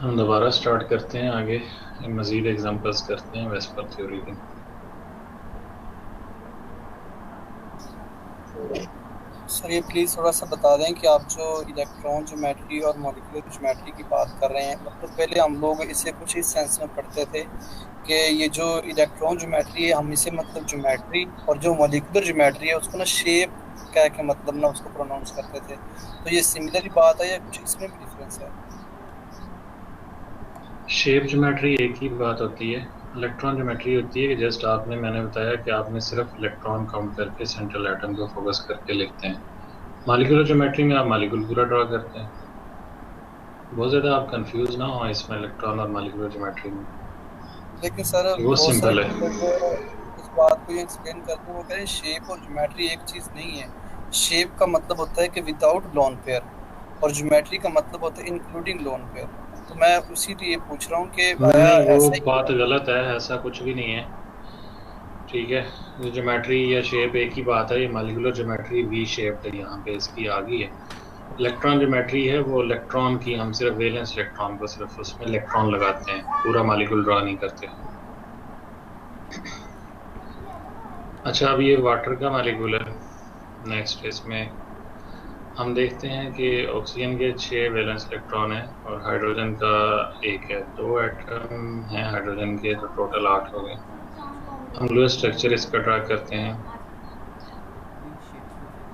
हम दोबारा स्टार्ट करते हैं आगे। मज़ीद एग्जांपल्स करते हैं वेस्पर थ्योरी की। सर ये प्लीज़ थोड़ा सा बता दें कि आप जो इलेक्ट्रॉन ज्योमेट्री और मॉलिक्यूलर ज्योमेट्री की बात कर रहे हैं, मतलब पहले हम लोग इसे कुछ इस सेंस में पढ़ते थे कि ये जो इलेक्ट्रॉन ज्योमेट्री है हम इसे मतलब ज्योमेट्री, और जो मॉलिक्यूलर ज्योमेट्री है उसको ना शेप कह के मतलब ना उसको प्रोनाउंस करते थे। तो ये सिमिलर ही बात है या कुछ इसमें भी डिफरेंस है? शेप ज्योमेट्री एक ही बात होती है। इलेक्ट्रॉन ज्योमेट्री होती है कि जस्ट आपने मैंने बताया कि आपने सिर्फ इलेक्ट्रॉन काउंट करके सेंट्रल एटम को फोकस करके लिखते हैं। मॉलिक्यूलर ज्योमेट्री में आप मॉलिक्यूल पूरा ड्रा करते हैं। बहुत ज़्यादा आप कंफ्यूज ना हो इसमें इलेक्ट्रॉन और मॉलिक्यूलर ज्योमेट्री में। लेकिन सर ये बहुत बहुत सारे सिंपल है। लोग इस बात को ये एक्सप्लेन करते हैं, वो कह रहे हैं शेप और ज्योमेट्री एक चीज नहीं है। शेप का मतलब होता है कि विदाउट लोन पेयर, और ज्योमेट्री का मतलब होता है इंक्लूडिंग लोन पेयर। तो मैं उसी लिए पूछ रहा हूँ कि आया नहीं, वो ऐसा ही बात है? गलत है, ऐसा कुछ भी नहीं है। ठीक है। ये ज्योमेट्री या शेप एक ही बात है। ये मॉलिक्यूलर ज्योमेट्री वी शेप्ड है, यहाँ पे इसकी आ गई है। इलेक्ट्रॉन ज्योमेट्री है वो इलेक्ट्रॉन की, हम सिर्फ वैलेंस इलेक्ट्रॉन को सिर्फ उसमें इलेक्ट्रॉन लगाते हैं, पूरा मॉलिक्यूल ड्रा नहीं करते। अच्छा, अब ये वाटर का मॉलिक्यूल है। नेक्स्ट इसमें हम देखते हैं कि ऑक्सीजन के 6 वैलेंस इलेक्ट्रॉन है और हाइड्रोजन का एक है। दो एटम हैं हाइड्रोजन के, तो टोटल 8 हो गए। हम लोएस्ट स्ट्रक्चर इसका ड्रा करते हैं।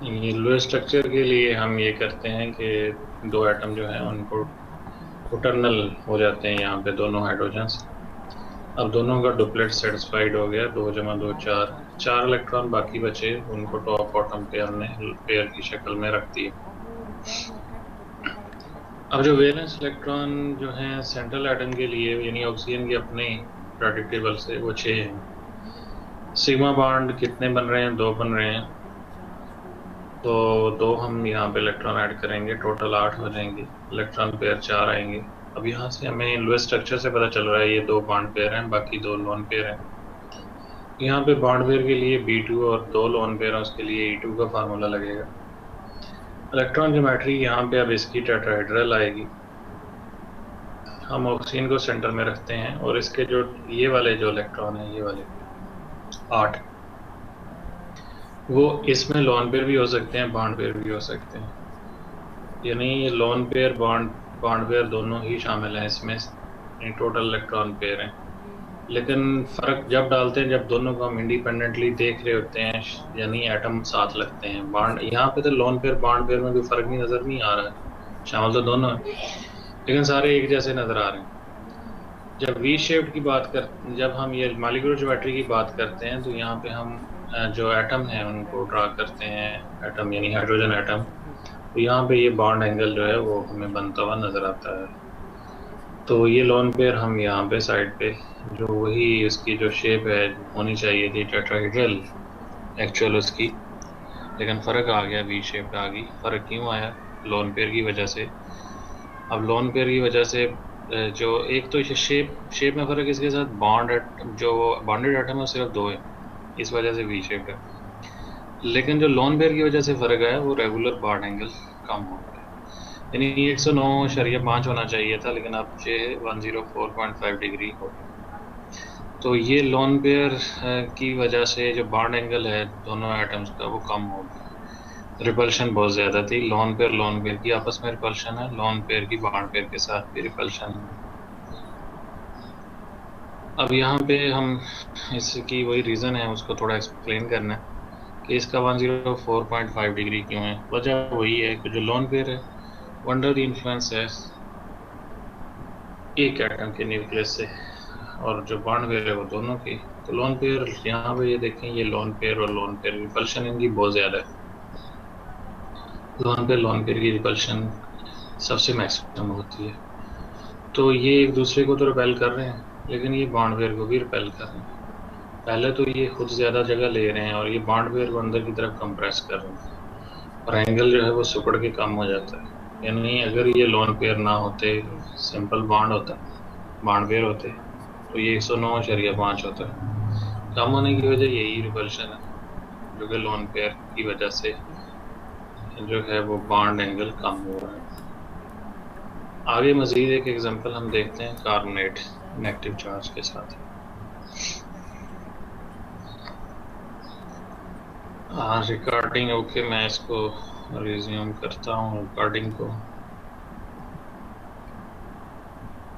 ये लोएस्ट स्ट्रक्चर के लिए हम ये करते हैं कि दो एटम जो हैं उनको टर्नल हो जाते हैं, यहाँ पे दोनों हाइड्रोजन्स। अब दोनों का डुप्लेट सेटिस्फाइड हो गया, 2 + 2 4। 4 इलेक्ट्रॉन बाकी बचे, उनको टॉप बॉटम पे हमने पेयर की शक्ल में रख दिए। अब जो वैलेंस इलेक्ट्रॉन जो हैं सेंट्रल एटम के लिए, यानी ऑक्सीजन के अपने प्रेडिक्ट टेबल से, वो 6 हैं। सिग्मा बॉन्ड कितने बन रहे हैं? 2 बन रहे हैं। तो 2 हम यहाँ पे इलेक्ट्रॉन ऐड करेंगे, टोटल 8 हो जाएंगे। इलेक्ट्रॉन पेयर 4 आएंगे। अब यहाँ से हमें लोएस्ट स्ट्रक्चर से पता चल रहा है ये 2 बॉन्ड पेयर हैं, बाकी 2 लोन पेयर हैं। यहाँ पे बॉन्ड पेयर के लिए B2 और 2 लोन पेयर हैं, उसके लिए E2 का फार्मूला लगेगा। इलेक्ट्रॉन ज्योमेट्री यहाँ पे अब इसकी टेट्राहेड्रल आएगी। हम ऑक्सीजन को सेंटर में रखते हैं और इसके जो ये वाले जो इलेक्ट्रॉन हैं, ये वाले 8, वो इसमें लोन पेयर भी हो सकते हैं, बॉन्ड पेयर भी हो सकते हैं। यानी ये lone pair bond bond pair दोनों ही शामिल हैं इसमें। टोटल इलेक्ट्रॉन पेयर हैं। लेकिन फर्क जब डालते हैं जब दोनों को हम इंडिपेंडेंटली देख रहे होते हैं, यानी एटम साथ लगते हैं। बॉन्ड यहाँ पे तो लोन पेयर बॉन्ड पेयर में कोई फर्क नहीं, नजर नहीं आ रहा है। शामिल तो दोनों है, लेकिन सारे एक जैसे नजर आ रहे हैं। जब वी शेप्ड की बात कर जब हम ये मॉलिक्यूलर ज्योमेट्री की बात करते हैं, तो यहाँ पे हम जो एटम है उनको ड्रा करते हैं। एटम यानी हाइड्रोजन एटम। तो यहाँ पे ये बॉन्ड एंगल जो है वो हमें बनता हुआ नजर आता है। तो ये लोन पेयर हम यहाँ पे साइड पे, जो वही उसकी जो शेप है होनी चाहिए थी टेट्राहेड्रल एक्चुअल उसकी, लेकिन फर्क आ गया, वी शेप आ गई। फर्क क्यों आया? लोन पेयर की वजह से। अब लोन पेयर की वजह से जो एक तो शेप शेप में फर्क, इसके साथ बॉन्ड जो बॉन्डेड एटम है वो सिर्फ 2 है, इस वजह से वी शेप है। लेकिन जो लोन पेयर की वजह से फर्क आया वो रेगुलर बॉन्ड एंगल कम हो गया। यानी 109.5 होना चाहिए था, लेकिन अब 104.5 डिग्री हो गया। तो ये लोन पेयर की वजह से जो बॉन्ड एंगल है दोनों एटम्स का वो कम हो गया। रिपल्शन बहुत ज्यादा थी। लोन पेयर की आपस में रिपल्शन है, लोन पेयर की बॉन्ड पेयर के साथ भी रिपल्शन है। अब यहाँ पे हम इसकी वही रीजन है उसको थोड़ा एक्सप्लेन करना है कि इसका 104.5 डिग्री क्यों है। वजह वही है कि जो लोन पेयर है वो अंडर द इन्फ्लुएंस है एक एटम के न्यूक्लियस से, और जो बॉन्ड पेयर है वो दोनों की। तो लोन पेयर यहाँ पे ये देखें, ये लोन पेयर रिपल्शन इनकी बहुत ज्यादा है। लोन पेयर की रिपल्शन सबसे मैक्सिमम होती है। तो ये एक दूसरे को तो रिपेल कर रहे हैं, लेकिन ये बॉन्ड पेयर को भी रिपेल कर रहे हैं। पहले तो ये खुद ज्यादा जगह ले रहे हैं और ये बॉन्ड पेयर को अंदर की तरफ कंप्रेस कर रहे हैं, और एंगल जो है वो सिकुड़ के कम हो जाता है। यानी अगर ये लोन पेयर ना होते, सिंपल बॉन्ड होता, बॉन्ड पेयर होते, तो ये 109.5 होता है। कम होने की वजह यही रिपल्शन है, जो कि लोन पेयर की वजह से जो है वो बॉन्ड एंगल कम हो रहा है। आगे मजीद एक एग्जांपल हम देखते हैं कार्बोनेट नेगेटिव चार्ज के साथ। रिकॉर्डिंग ओके, मैं इसको रिज्यूम करता हूँ रिकॉर्डिंग को।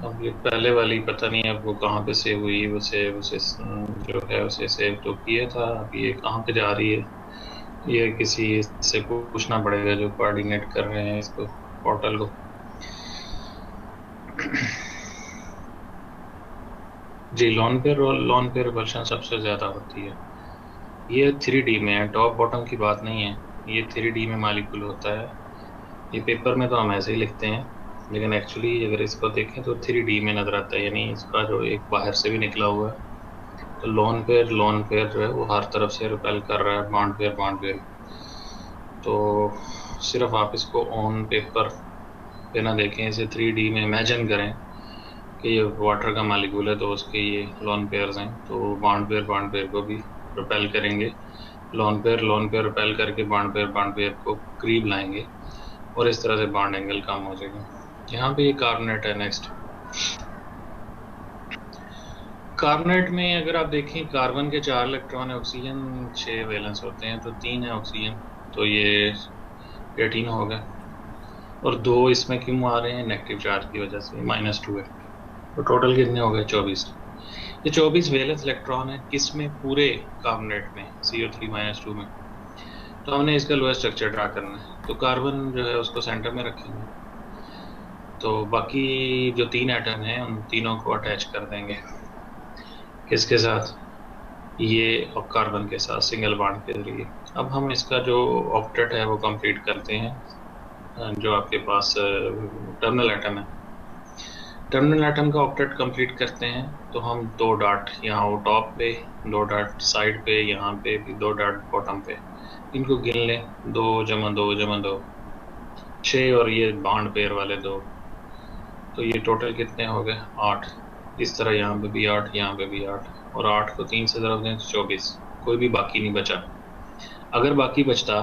अब ये पहले वाली पता नहीं अब वो कहाँ पे सेव हुई, उसे जो है उसे सेव तो किया था, अब ये कहाँ पे जा रही है, ये किसी से पूछना पड़ेगा जो कोऑर्डिनेट कर रहे हैं इसको, पोर्टल को। जी, लॉन पे रिपल्शन सबसे ज्यादा होती है। ये 3D में है, टॉप बॉटम की बात नहीं है, ये 3D में मॉलिक्यूल होता है। ये पेपर में तो हम ऐसे ही लिखते हैं, लेकिन एक्चुअली अगर इसको देखें तो 3D में नजर आता है, यानी इसका जो एक बाहर से भी निकला हुआ है। तो लोन पेयर जो है वो हर तरफ से रिपेल कर रहा है बॉन्ड पेयर। तो सिर्फ आप इसको ऑन पेपर पे ना देखें, इसे 3D में इमेजिन करें कि ये वाटर का मॉलिक्यूल है, तो उसके ये लोन पेयर्स हैं, तो बॉन्ड पेयर को भी रिपेल करेंगे। लोन पेयर रिपेल करके बॉन्ड पेयर को करीब लाएंगे और इस तरह से बॉन्ड एंगल कम हो जाएगा। यहाँ पे ये कार्बोनेट है। नेक्स्ट, कार्बोनेट में अगर आप देखें कार्बन के 4 इलेक्ट्रॉन है, ऑक्सीजन 6 वैलेंस होते हैं, तो 3 है ऑक्सीजन, तो ये 18 हो गया। और 2 इसमें क्यों आ रहे हैं? नेगेटिव चार्ज की वजह से, -2 है। तो टोटल कितने हो गए? 24। ये 24 वैलेंस इलेक्ट्रॉन है किसमें? पूरे कार्बोनेट में, CO3 - 2 में। तो हमने इसका लोएस्ट स्ट्रक्चर ड्रा करना है, तो कार्बन जो है उसको सेंटर में रखेंगे, तो बाकी जो 3 एटम हैं उन तीनों को अटैच कर देंगे। किसके साथ? ये और कार्बन के साथ सिंगल बॉन्ड के जरिए। अब हम इसका जो ऑक्टेट है वो कंप्लीट करते हैं। जो आपके पास टर्मिनल एटम है, टर्मिनल एटम का ऑक्टेट कंप्लीट करते हैं, तो हम 2 डॉट यहाँ टॉप पे, 2 डॉट साइड पे, यहाँ पे भी 2 डॉट बॉटम पे, इनको गिन लें। 2 × 2 × 2 6, और ये बॉन्ड पेयर वाले 2, तो ये टोटल कितने हो गए? 8। इस तरह यहाँ पे भी 8, यहाँ पे भी 8, और 8 को 3 से ज़रब दें तो 24। कोई भी बाकी नहीं बचा। अगर बाकी बचता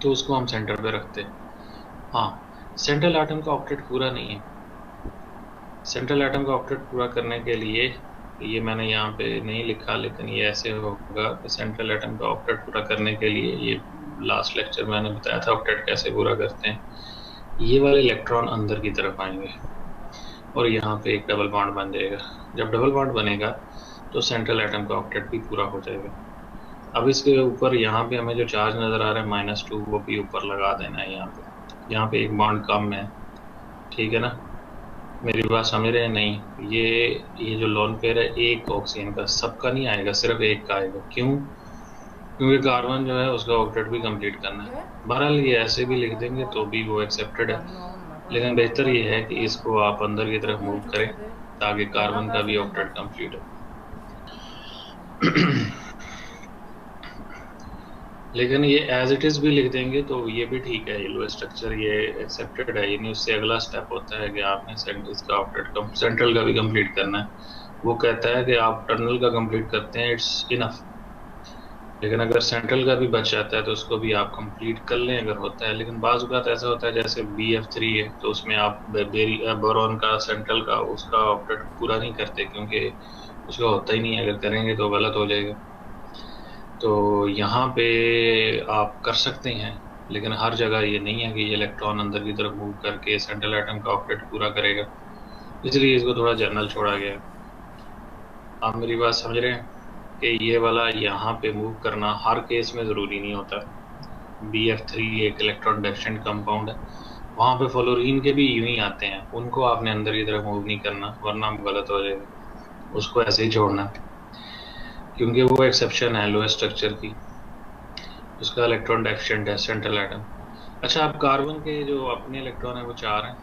तो उसको हम सेंटर पे रखते। हाँ, सेंट्रल एटम का ऑक्टेट पूरा नहीं है। सेंट्रल एटम का ऑक्टेट पूरा करने के लिए, ये मैंने यहाँ पे नहीं लिखा, लेकिन ये ऐसे होगा कि सेंट्रल एटम का ऑक्टेट पूरा करने के लिए, ये लास्ट लेक्चर मैंने बताया था ऑक्टेट कैसे पूरा करते हैं। ये वाले इलेक्ट्रॉन अंदर की तरफ आएंगे और यहाँ पे एक डबल बॉन्ड बन जाएगा। जब डबल बॉन्ड बनेगा तो सेंट्रल एटम का ऑक्टेट भी पूरा हो जाएगा। अब इसके ऊपर यहाँ पे हमें जो चार्ज नज़र आ रहा है -2, वो भी ऊपर लगा देना है। यहाँ पे एक बॉन्ड कम है, ठीक है ना? मेरी बात समझ रहे हैं? नहीं, ये जो लोन पेयर है एक ऑक्सीजन का, सबका नहीं आएगा, सिर्फ एक का आएगा। क्यों? क्योंकि कार्बन जो है उसका ऑक्टेट भी कंप्लीट करना है। बहरहाल ये ऐसे भी लिख देंगे तो भी वो एक्सेप्टेड है, लेकिन बेहतर ये है कि इसको आप अंदर की तरफ मूव करें ताकि कार्बन का भी ऑक्टेट कंप्लीट हो। लेकिन ये एज इट इज भी लिख देंगे तो ये भी ठीक है, ये स्ट्रक्चर ये एक्सेप्टेड है। यानी उससे अगला स्टेप होता है कि आपने इसका ऑक्टेट सेंट्रल का भी कंप्लीट करना है। वो कहता है कि आप टर्मिनल का कंप्लीट करते हैं, इट्स इनफ। लेकिन अगर सेंट्रल का भी बच जाता है तो उसको भी आप कंप्लीट कर लें अगर होता है। लेकिन बाज़ औक़ात ऐसा होता है जैसे BF3 है, तो उसमें आप बोरॉन का सेंट्रल का उसका ऑक्टेट पूरा नहीं करते क्योंकि उसका होता ही नहीं है, अगर करेंगे तो गलत हो जाएगा। तो यहाँ पे आप कर सकते हैं, लेकिन हर जगह ये नहीं है कि ये इलेक्ट्रॉन अंदर की तरफ मूव करके सेंट्रल एटम का ऑक्टेट पूरा करेगा, इसलिए इसको थोड़ा जनरल छोड़ा गया। आप मेरी बात समझ रहे हैं कि ये वाला यहाँ पे मूव करना हर केस में ज़रूरी नहीं होता। BF3 एक इलेक्ट्रॉन डेफिशिएंट कंपाउंड है, वहाँ पे फ्लोरीन के भी यूं ही आते हैं, उनको आपने अंदर की तरफ मूव नहीं करना वरना गलत हो जाएगा, उसको ऐसे ही छोड़ना, क्योंकि वो एक्सेप्शन है लोएस्ट स्ट्रक्चर की, उसका इलेक्ट्रॉन डेफिशिएंट है सेंट्रल एटम। अच्छा, अब कार्बन के जो अपने इलेक्ट्रॉन है वो 4 हैं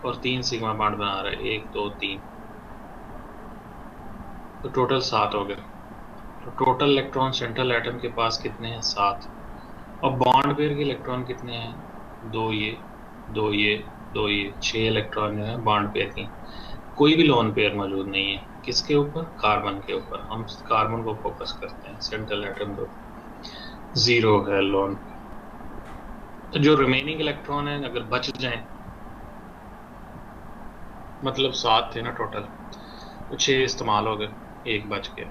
और 3 सिग्मा बॉन्ड बना रहे हैं, 1 2 3, तो टोटल 7 हो गए। तो टोटल इलेक्ट्रॉन सेंट्रल एटम के पास कितने हैं? 7। और बॉन्ड पेयर के इलेक्ट्रॉन कितने हैं? 2 ये 2 ये 2 ये, 6 इलेक्ट्रॉन जो है बॉन्ड पेयर की। कोई भी लोन पेयर मौजूद नहीं है। किसके ऊपर? कार्बन के ऊपर। हम कार्बन को फोकस करते हैं, सेंट्रल एटम को 0 है लोन। तो जो रिमेनिंग इलेक्ट्रॉन है अगर बच जाएं मतलब 7 थे ना टोटल, तो 6 इस्तेमाल हो गए, एक बच गया।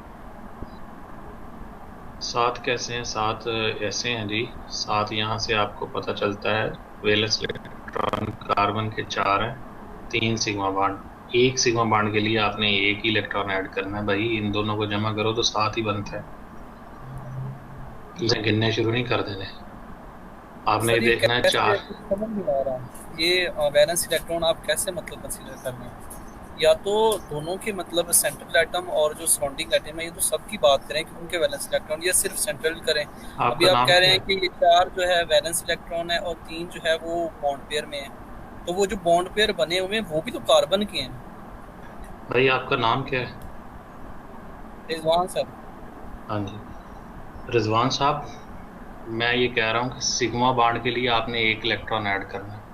7 कैसे हैं? 7 ऐसे हैं जी। 7 यहाँ से आपको पता चलता है, वैलेंस इलेक्ट्रॉन कार्बन के 4 हैं, 3 सिग्मा बॉन्ड। एक सिग्मा बॉन्ड के लिए आपने एक ही इलेक्ट्रॉन ऐड करना है भाई, इन दोनों को जमा करो तो 7 ही बनता है। इसे गिनने शुरू नहीं कर देने, आपने ये सर ये देखना है कैसे, 4। कुछ समझ नहीं आ रहा ये वैलेंस इलेक्ट्रॉन आप कैसे मतलब कंसीडर कर रहे हैं? या तो दोनों के मतलब सेंट्रल एटम और जो सराउंडिंग एटम है ये तो सबकी बात करें कि उनके वैलेंस इलेक्ट्रॉन, या सिर्फ सेंट्रल करें? अभी आपका आप नाम कह रहे क्या हैं है? कि ये 4 जो है वैलेंस इलेक्ट्रॉन है और 3 जो है वो बॉन्ड पेयर में है, तो वो जो बॉन्ड पेयर बने हुए हैं वो भी तो कार्बन के हैं। भाई आपका नाम क्या है? रिजवान सर। हाँ जी, रिजवान साहब। मैं ये कह रहा हूँ कि सिग्मा बॉन्ड के लिए आपने एक इलेक्ट्रॉन ऐड करना है।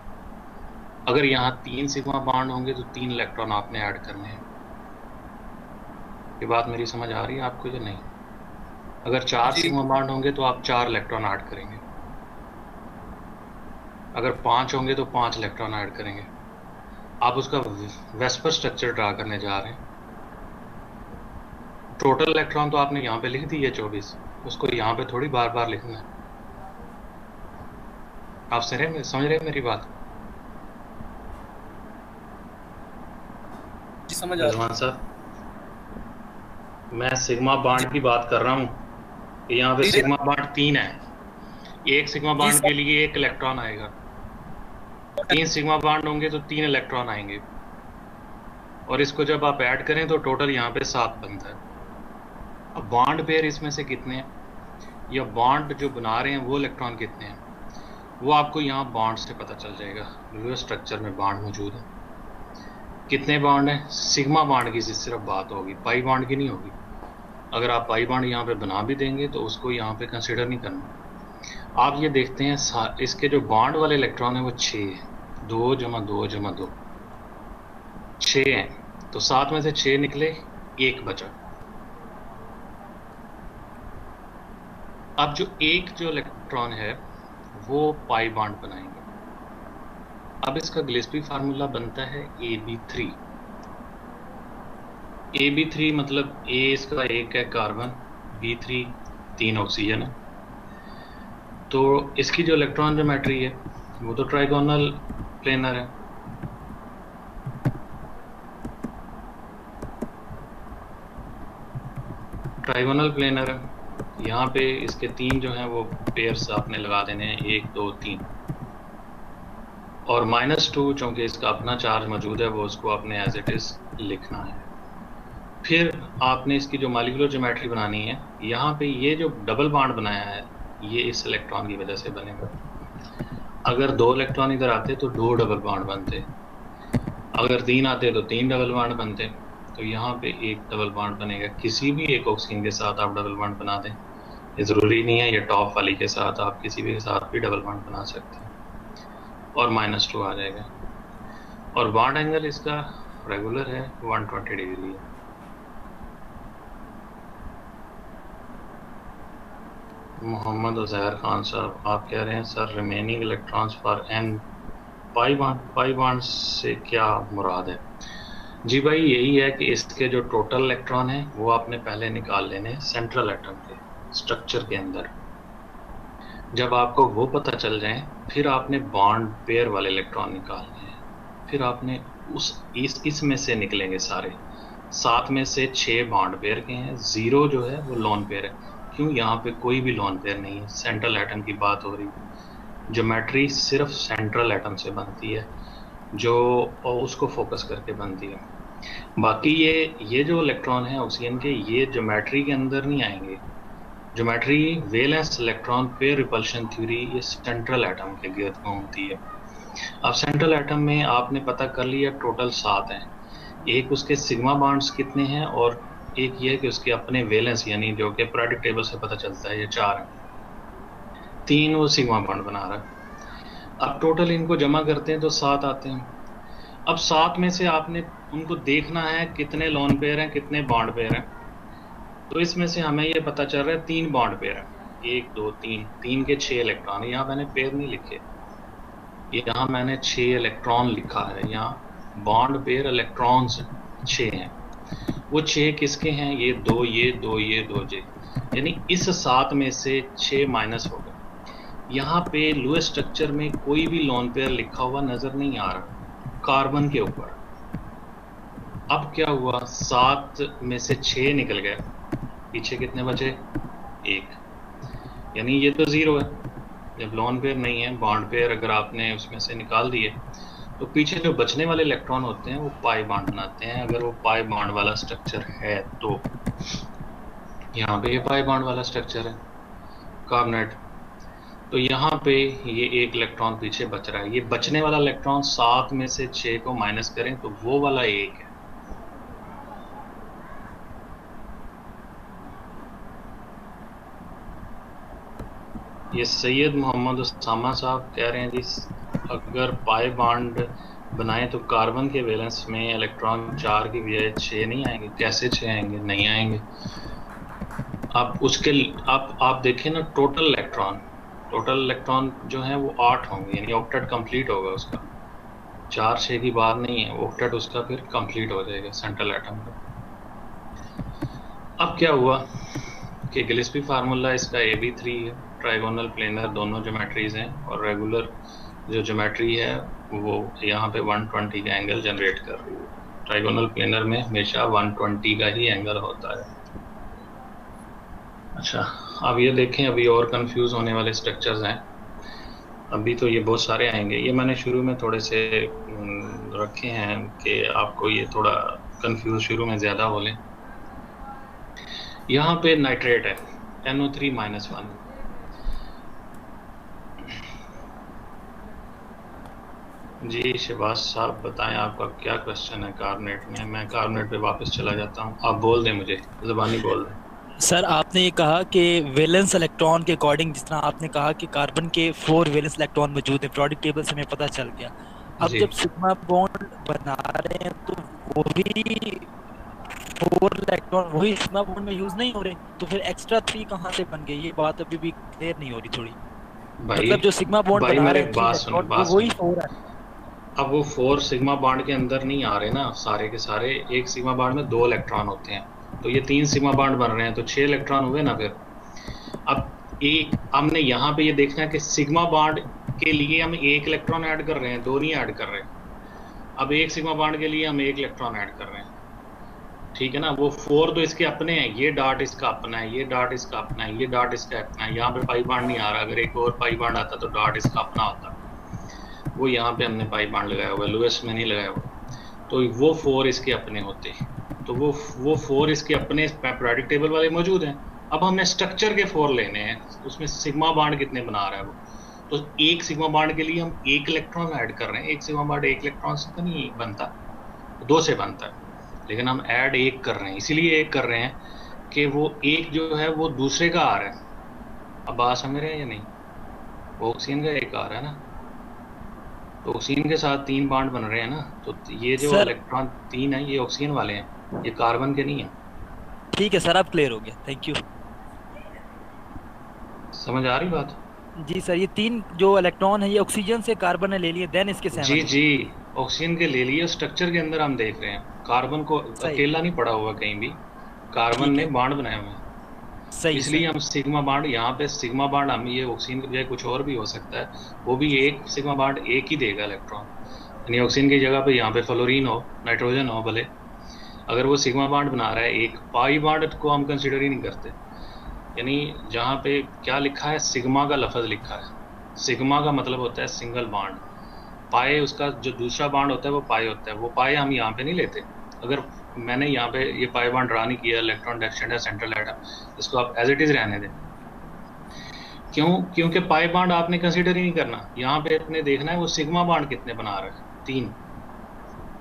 अगर यहाँ 3 सिग्मा बॉन्ड होंगे तो 3 इलेक्ट्रॉन आपने ऐड करने हैं। ये बात मेरी समझ आ रही है आपको या नहीं? अगर 4 जी सिग्मा जी। बॉन्ड होंगे तो आप 4 इलेक्ट्रॉन ऐड करेंगे। अगर 5 होंगे तो 5 इलेक्ट्रॉन ऐड करेंगे। आप उसका वेस्पर स्ट्रक्चर ड्रा करने जा रहे हैं। टोटल इलेक्ट्रॉन तो आपने यहाँ पे लिख दी है 24, उसको यहाँ पे थोड़ी बार बार लिखना है। आप समझ रहे हैं मेरी बात? जी समझ आ रही रिजवान है। साहब, मैं सिग्मा जी बॉन्ड की बात कर रहा हूँ कि यहाँ पे जी सिग्मा बॉन्ड 3 है। एक सिग्मा जी बॉन्ड सर। के लिए एक इलेक्ट्रॉन आएगा। 3 सिग्मा बॉन्ड होंगे तो 3 इलेक्ट्रॉन आएंगे, और इसको जब आप ऐड करें तो टोटल यहाँ पे 7 बनता है। अब बॉन्ड पेयर इसमें से कितने हैं, या बॉन्ड जो बना रहे हैं वो इलेक्ट्रॉन कितने हैं, वो आपको यहाँ बॉन्ड से पता चल जाएगा। जो स्ट्रक्चर में बॉन्ड मौजूद है, कितने बॉन्ड हैं। सिग्मा बॉन्ड की सिर्फ बात होगी, पाई बॉन्ड की नहीं होगी। अगर आप पाई बॉन्ड यहाँ पे बना भी देंगे तो उसको यहाँ पे कंसिडर नहीं करना। आप ये देखते हैं इसके जो बॉन्ड वाले इलेक्ट्रॉन है वो 6 है। 2 जमा 2 जमा 2, 6 हैं। तो 7 में से 6 निकले, एक बचा। अब जो इलेक्ट्रॉन है वो पाई बॉन्ड बनाएंगे। अब इसका गिलेस्पी फार्मूला बनता है AB3। AB3 मतलब A इसका एक है कार्बन, B3 3 ऑक्सीजन है। तो इसकी जो इलेक्ट्रॉन ज्योमेट्री है वो तो ट्राइगोनल प्लेनर है। ट्राइगोनल प्लेनर है। यहाँ पे इसके 3 जो हैं वो पेयर्स आपने लगा देने हैं, 1 2 3, और -2 चूंकि इसका अपना चार्ज मौजूद है वो उसको आपने एज इट इज लिखना है। फिर आपने इसकी जो मॉलिक्यूलर ज्योमेट्री बनानी है, यहाँ पे ये जो डबल बॉन्ड बनाया है ये इस इलेक्ट्रॉन की वजह से बनेगा। अगर 2 इलेक्ट्रॉन इधर आते तो 2 डबल बॉन्ड बनते, अगर 3 आते तो 3 डबल बॉन्ड बनते। तो यहाँ पे एक डबल बॉन्ड बनेगा। किसी भी एक ऑक्सीजन के साथ आप डबल बॉन्ड बना दें, ये ज़रूरी नहीं है ये टॉप वाली के साथ, आप किसी भी के साथ भी डबल बॉन्ड बना सकते हैं, और -2 आ जाएगा। और बॉन्ड एंगल इसका रेगुलर है, 120 डिग्री है। मोहम्मद उजैर खान साहब, आप कह रहे हैं sir remaining electrons for n pi bond से क्या मुराद है? जी भाई, यही है कि इसके जो टोटल इलेक्ट्रॉन है वो आपने पहले निकाल लेने हैं सेंट्रल एटम के स्ट्रक्चर के अंदर। जब आपको वो पता चल जाए फिर आपने बॉन्ड पेयर वाले इलेक्ट्रॉन निकालने हैं। फिर आपने इसमें से निकलेंगे सारे। 7 में से 6 बॉन्ड पेयर के हैं, 0 जो है वो लोन पेयर है। क्यों? यहाँ पे कोई भी लोन पेयर नहीं है, सेंट्रल एटम की बात हो रही है। ज्योमेट्री सिर्फ सेंट्रल एटम से बनती है, जो उसको फोकस करके बनती है। बाकी ये जो इलेक्ट्रॉन है ऑक्सीजन के, ये ज्योमेट्री के अंदर नहीं आएंगे। Geometry valence electron pair repulsion theory ये सेंट्रल एटम के गिर्द घूमती है। अब सेंट्रल एटम में आपने पता कर लिया टोटल 7 हैं। एक उसके सिग्मा बॉन्ड्स कितने हैं, और एक ये है कि उसके अपने वैलेंस, यानी जो कि पीरियोडिक टेबल से पता चलता है, ये 4 हैं। 3 वो सिग्मा बॉन्ड बना रहा है। अब टोटल इनको जमा करते हैं तो 7 आते हैं। अब 7 में से आपने उनको देखना है कितने लोन पेयर हैं, कितने बॉन्ड पेयर हैं। तो इसमें से हमें ये पता चल रहा है 3 बॉन्ड पेयर हैं, 1 2 3, 3 के 6 इलेक्ट्रॉन। यहाँ मैंने पेयर नहीं लिखे, यहाँ मैंने 6 इलेक्ट्रॉन लिखा है। यहाँ बॉन्ड पेयर इलेक्ट्रॉन्स 6 हैं। वो 6 किसके हैं? ये 2, ये 2, ये 2 जे, यानी इस 7 में से 6 माइनस हो गए। यहाँ पे लुईस स्ट्रक्चर में कोई भी लोन पेयर लिखा हुआ नजर नहीं आ रहा कार्बन के ऊपर। अब क्या हुआ, 7 में से 6 निकल गए, पीछे कितने बचे? 1, यानी ये तो 0 है। जब लोन पेयर नहीं है, बॉन्ड पेयर अगर आपने उसमें से निकाल दिए तो पीछे जो बचने वाले इलेक्ट्रॉन होते हैं वो पाई बॉन्ड बनाते हैं, अगर वो पाई बॉन्ड वाला स्ट्रक्चर है तो। यहाँ पे ये पाई बॉन्ड वाला स्ट्रक्चर है कार्बोनेट, तो यहाँ पे ये 1 इलेक्ट्रॉन पीछे बच रहा है। ये बचने वाला इलेक्ट्रॉन 7 में से 6 को माइनस करें तो वो वाला 1 है। ये सैयद मोहम्मद उसामा साहब कह रहे हैं जी, अगर पाई बॉन्ड बनाएं तो कार्बन के वैलेंस में इलेक्ट्रॉन 4 की बजाय 6 नहीं आएंगे। कैसे 6 आएंगे? नहीं आएंगे। आप उसके आप देखें ना, टोटल इलेक्ट्रॉन जो है वो 8 होंगे, यानी ऑक्टेट कंप्लीट होगा उसका। 4 6 की बात नहीं है, ऑक्टेट उसका फिर कंप्लीट हो जाएगा सेंट्रल एटम का। अब क्या हुआ कि गिलेस्पी फार्मूला इसका AB3 है, ट्राइगोनल प्लेनर दोनों ज्योमेट्रीज हैं, और रेगुलर जो ज्योमेट्री है वो यहाँ पे 120 का एंगल जनरेट कर रही है। ट्राइगोनल प्लेनर में हमेशा 120 का ही एंगल होता है। अच्छा, अब ये देखें, अभी और कंफ्यूज होने वाले स्ट्रक्चर्स हैं। अभी तो ये बहुत सारे आएंगे, ये मैंने शुरू में थोड़े से रखे हैं कि आपको ये थोड़ा कंफ्यूज शुरू में ज़्यादा हो लें। यहाँ पे नाइट्रेट है NO3-1। जी शहबाज साहब बताएं आपका क्या क्वेश्चन है कार्बोनेट में। मैं कार्बोनेट पे वापस चला जाता हूँ, आप बोल दें, मुझे ज़बानी बोल दें। सर आपने ये कहा कि वैलेंस इलेक्ट्रॉन के अकॉर्डिंग, जिस तरह आपने कहा कि कार्बन के 4 वैलेंस इलेक्ट्रॉन मौजूद है, प्रोडक्ट टेबल से हमें पता चल गया। अब जब सिग्मा बॉन्ड बना रहे हैं तो वही 4 इलेक्ट्रॉन वही सिग्मा बॉन्ड में यूज नहीं हो रहे, तो फिर एक्स्ट्रा 3 कहाँ से बन गए? ये बात अभी भी क्लियर नहीं हो रही थोड़ी। मतलब जो सिग्मा बॉन्ड बना रहे हैं वही 4 है। अब वो 4 सिग्मा बॉन्ड के अंदर नहीं आ रहे ना, सारे के सारे। एक सिग्मा बॉन्ड में 2 इलेक्ट्रॉन होते हैं, तो ये 3 सिग्मा बॉन्ड बन रहे हैं, तो 6 इलेक्ट्रॉन हुए ना। फिर अब हमने यहाँ पे ये देखना है कि सिग्मा बॉन्ड के लिए हम 1 इलेक्ट्रॉन ऐड कर रहे हैं, 2 नहीं ऐड कर रहे। अब 1 सिग्मा बॉन्ड के लिए हम 1 इलेक्ट्रॉन ऐड कर रहे हैं, ठीक है ना। वो 4 तो इसके अपने हैं, ये डॉट इसका अपना है, ये डॉट इसका अपना है, ये डॉट इसका अपना है। यहाँ पे पाई बॉन्ड नहीं आ रहा, अगर एक और पाई बॉन्ड आता तो डॉट इसका अपना होता। वो यहाँ पे हमने पाई बॉन्ड लगाया हुआ है, लुईस में नहीं लगाया हुआ, तो वो 4 इसके अपने होते। तो वो 4 इसके अपने पीरियोडिक टेबल वाले मौजूद हैं। अब हमने स्ट्रक्चर के 4 लेने हैं, उसमें सिग्मा बॉन्ड कितने बना रहा है वो। तो 1 सिग्मा बॉन्ड के लिए हम 1 इलेक्ट्रॉन ऐड कर रहे हैं। 1 सिग्मा बॉन्ड 1 इलेक्ट्रॉन से तो नहीं बनता, 2 से बनता है, लेकिन हम ऐड 1 कर रहे हैं। इसीलिए 1 कर रहे हैं कि वो 1 जो है वो दूसरे का आ रहा है। अब बात समझ रहे हैं या नहीं? वो ऑक्सीजन का 1 आ रहा है ना, तो ऑक्सीजन के साथ 3 बॉन्ड बन रहे हैं ना, तो ये जो इलेक्ट्रॉन 3 है ये ऑक्सीजन वाले हैं, ये कार्बन के नहीं है। ठीक है सर, अब क्लियर हो गया, थैंक यू। समझ आ रही बात? जी सर, ये 3 जो इलेक्ट्रॉन है ये ऑक्सीजन से कार्बन ने ले लिए, देन इसके 7। जी ऑक्सीजन के ले लिए। स्ट्रक्चर के अंदर हम देख रहे हैं कार्बन को अकेला नहीं पड़ा हुआ कहीं भी, कार्बन ने बॉन्ड बनाए हुए हैं। इसलिए हम सिग्मा बॉन्ड, यहाँ पे सिग्मा बॉन्ड हम ये ऑक्सीजन की बजाय कुछ और भी हो सकता है, वो भी 1 सिग्मा बॉन्ड 1 ही देगा इलेक्ट्रॉन, यानी ऑक्सीजन की जगह पे यहाँ पे फ्लोरीन हो, नाइट्रोजन हो भले। अगर वो सिग्मा बॉन्ड बना रहा है, एक पाई बॉन्ड को हम कंसिडर ही नहीं करते। यानी जहाँ पे क्या लिखा है, सिग्मा का लफ्ज़ लिखा है। सिग्मा का मतलब होता है सिंगल बॉन्ड, पाए उसका जो दूसरा बॉन्ड होता है वो पाए होता है। वो पाए हम यहाँ पे नहीं लेते। अगर मैंने यहाँ पे ये पाई बॉन्ड ड्रा नहीं किया, इलेक्ट्रॉन डेस्टिनेशन है सेंट्रल एटम, इसको आप एज इट इज़ रहने दें। क्योंकि पाई बॉन्ड आपने कंसीडर ही नहीं करना। यहाँ पे अपने देखना है वो सिग्मा बॉन्ड कितने बना रहा है, 3।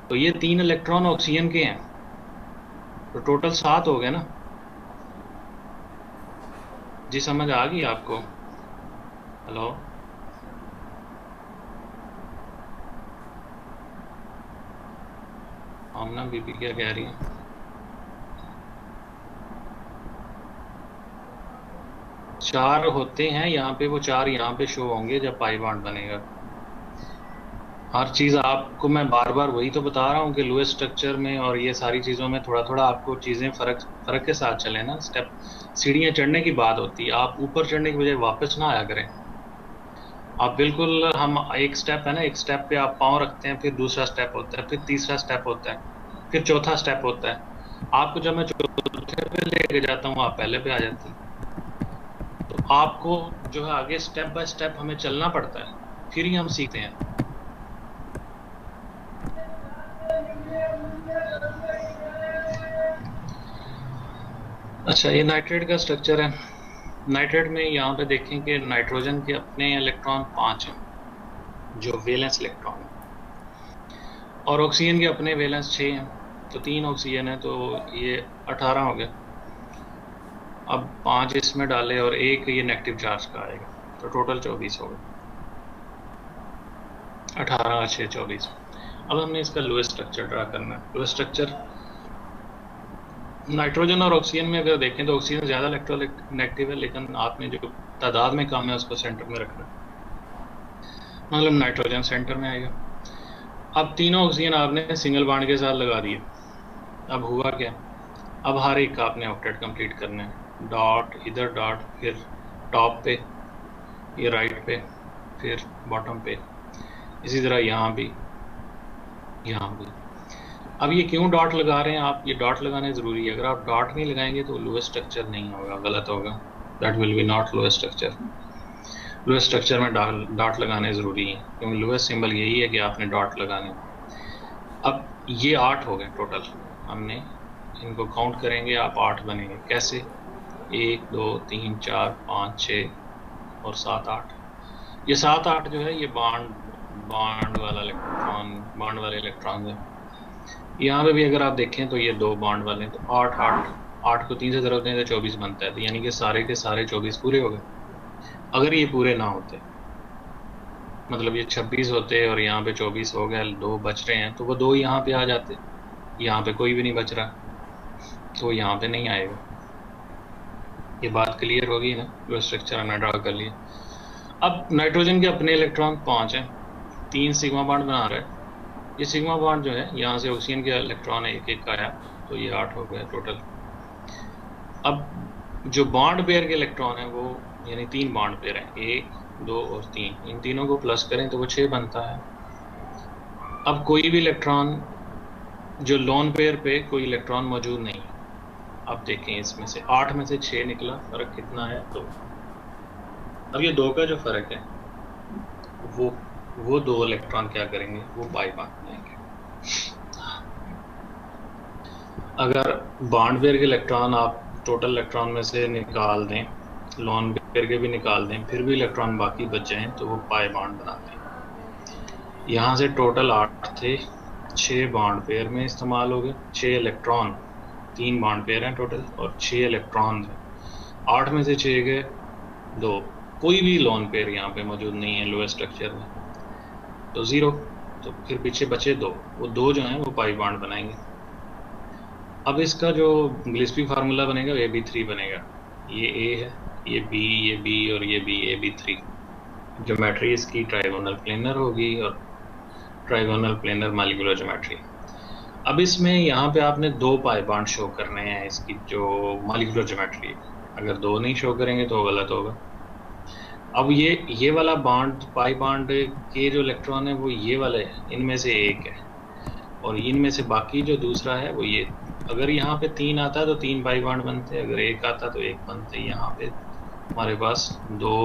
तो ये 3 इलेक्ट्रॉन ऑक्सीजन के हैं, तो टोटल 7 हो गए ना जी। समझ आ गई आपको? हेलो, आमना बीबी क्या कह रही है? चार होते हैं यहाँ पे, वो 4 यहाँ पे शो होंगे जब पाई बॉन्ड बनेगा। हर चीज़ आपको मैं बार बार वही तो बता रहा हूँ कि लुईस स्ट्रक्चर में और ये सारी चीज़ों में थोड़ा थोड़ा आपको चीज़ें फर्क फर्क के साथ चले ना। स्टेप सीढ़ियाँ चढ़ने की बात होती है, आप ऊपर चढ़ने की बजाय वापस ना आया करें। आप बिल्कुल, हम एक स्टेप है ना, एक स्टेप पे आप पाँव रखते हैं, फिर दूसरा स्टेप होता है, फिर तीसरा स्टेप होता है, फिर चौथा स्टेप होता है। आपको जब मैं चौथे पे लेके जाता हूँ आप पहले पे आ जाती हैं। तो आपको जो है आगे स्टेप बाय स्टेप हमें चलना पड़ता है, फिर ही हम सीखते हैं। अच्छा, ये नाइट्रेट का स्ट्रक्चर है। नाइट्रेट में यहाँ पे देखें कि नाइट्रोजन के अपने इलेक्ट्रॉन 5 हैं जो वैलेंस इलेक्ट्रॉन है, और ऑक्सीजन के अपने वैलेंस 6 हैं। तो 3 ऑक्सीजन है तो ये 18 हो गया। अब 5 इसमें डाले और एक ये नेगेटिव चार्ज का आएगा, तो टोटल 24 हो गया। 18 6 24। अब हमने इसका लुईस स्ट्रक्चर ड्रा करना है। लुईस स्ट्रक्चर नाइट्रोजन और ऑक्सीजन में अगर देखें तो ऑक्सीजन ज़्यादा इलेक्ट्रोनेगेटिव है, लेकिन आपने जो तादाद में कम है उसको सेंटर में रखना है, मतलब नाइट्रोजन सेंटर में आएगा। अब तीनों ऑक्सीजन आपने सिंगल बॉन्ड के साथ लगा दिए। अब हुआ क्या, अब हर एक का आपने ऑक्टेट कंप्लीट करना है। डॉट, इधर डॉट, फिर टॉप पे, ये राइट पे, फिर बॉटम पे, इसी तरह यहाँ भी, यहाँ भी। अब ये क्यों डॉट लगा रहे हैं आप, ये डॉट लगाना ज़रूरी है। अगर आप डॉट नहीं लगाएंगे तो लुईस स्ट्रक्चर नहीं होगा, गलत होगा। That will be not Lewis structure. Lewis structure में डॉट लगाने ज़रूरी है, क्योंकि लुईस सिंबल यही है कि आपने डॉट लगाने। अब ये 8 हो गए टोटल, हमने इनको काउंट करेंगे, आप 8 बनेंगे। कैसे, 1 2 3 4 5 6 और 7 8। ये 7 8 जो है ये बॉन्ड वाला इलेक्ट्रॉन, बॉन्ड वाले इलेक्ट्रॉन है। यहाँ पे भी अगर आप देखें तो ये 2 बॉन्ड वाले हैं, तो 8 8 8 को 3 से ज़रूरत नहीं, तो 24 बनता है। तो यानी कि सारे के सारे 24 पूरे हो गए। अगर ये पूरे ना होते, मतलब ये 26 होते और यहाँ पे 24 हो गए, 2 बच रहे हैं, तो वो 2 यहाँ पे आ जाते। यहाँ पे कोई भी नहीं बच रहा, तो यहाँ पे नहीं आएगा। ये बात क्लियर होगी ना, जो स्ट्रक्चर हमने ड्रा कर लिया। अब नाइट्रोजन के अपने इलेक्ट्रॉन 5 हैं, 3 सिग्मा बॉन्ड बना रहा है। ये सिग्मा बॉन्ड जो है, यहाँ से ऑक्सीजन के इलेक्ट्रॉन एक एक आया, तो ये 8 हो गया टोटल। अब जो बॉन्ड पेयर के इलेक्ट्रॉन है वो, यानी 3 बॉन्ड पेयर हैं, 1 2 और 3, इन तीनों को प्लस करें तो वो 6 बनता है। अब कोई भी इलेक्ट्रॉन जो लोन पेयर पे कोई इलेक्ट्रॉन मौजूद नहीं, अब देखें इसमें से 8 में से 6 निकला, फर्क कितना है। तो अब ये 2 का जो फर्क है वो 2 इलेक्ट्रॉन क्या करेंगे, वो बाई बॉन्ड बनाएंगे। अगर बॉन्ड पेयर के इलेक्ट्रॉन आप टोटल इलेक्ट्रॉन में से निकाल दें, लोन पेयर के भी निकाल दें, फिर भी इलेक्ट्रॉन बाकी बच जाएं, तो वो पाई बॉन्ड बनाते हैं। यहाँ से टोटल 8 थे, 6 बॉन्ड पेयर में इस्तेमाल हो गए, 6 इलेक्ट्रॉन, 3 बॉन्ड पेयर हैं टोटल और 6 इलेक्ट्रॉन हैं। 8 में से 6 गए, 2, कोई भी लोन पेयर यहाँ पे मौजूद नहीं है लुईस स्ट्रक्चर में, तो 0। तो फिर पीछे बचे 2, वो 2 जो हैं वो पाई बॉन्ड बनाएंगे। अब इसका जो गिलेस्पी फार्मूला बनेगा, AB3 बनेगा। ये A है, ये B और ये B, AB3। ज्योमेट्री इसकी ट्राइगोनल प्लेनर होगी और ट्राइगोनल प्लेनर मॉलिक्यूलर ज्योमेट्री। अब इसमें यहाँ पे आपने 2 पाई बॉन्ड शो करने हैं इसकी जो मॉलिक्यूलर ज्योमेट्री। अगर 2 नहीं शो करेंगे तो गलत होगा। अब ये वाला बॉन्ड, पाई बॉन्ड के जो इलेक्ट्रॉन है वो ये वाले हैं, इनमें से एक है, और इनमें से बाकी जो दूसरा है वो ये। अगर यहाँ पे 3 आता तो 3 पाई बॉन्ड बनते, अगर 1 आता तो 1 बनते। यहाँ पे हमारे पास दो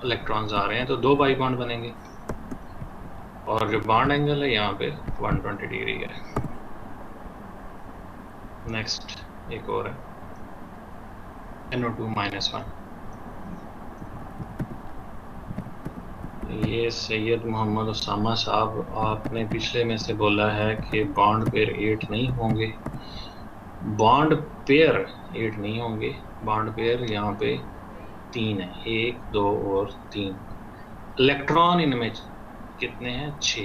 इलेक्ट्रॉन्स आ रहे हैं, तो 2 पाई बॉन्ड बनेंगे, और जो बॉन्ड एंगल है यहाँ पे 120 डिग्री है। नेक्स्ट एक और है, NO2-1। ये सैयद मोहम्मद उसामा साहब, आपने पिछले में से बोला है कि बॉन्ड पेयर 8 नहीं होंगे। बॉन्ड पेयर 8 नहीं होंगे, बॉन्ड पेयर यहाँ पे 3 है, 1 2 और 3। इलेक्ट्रॉन इनमें कितने हैं, 6।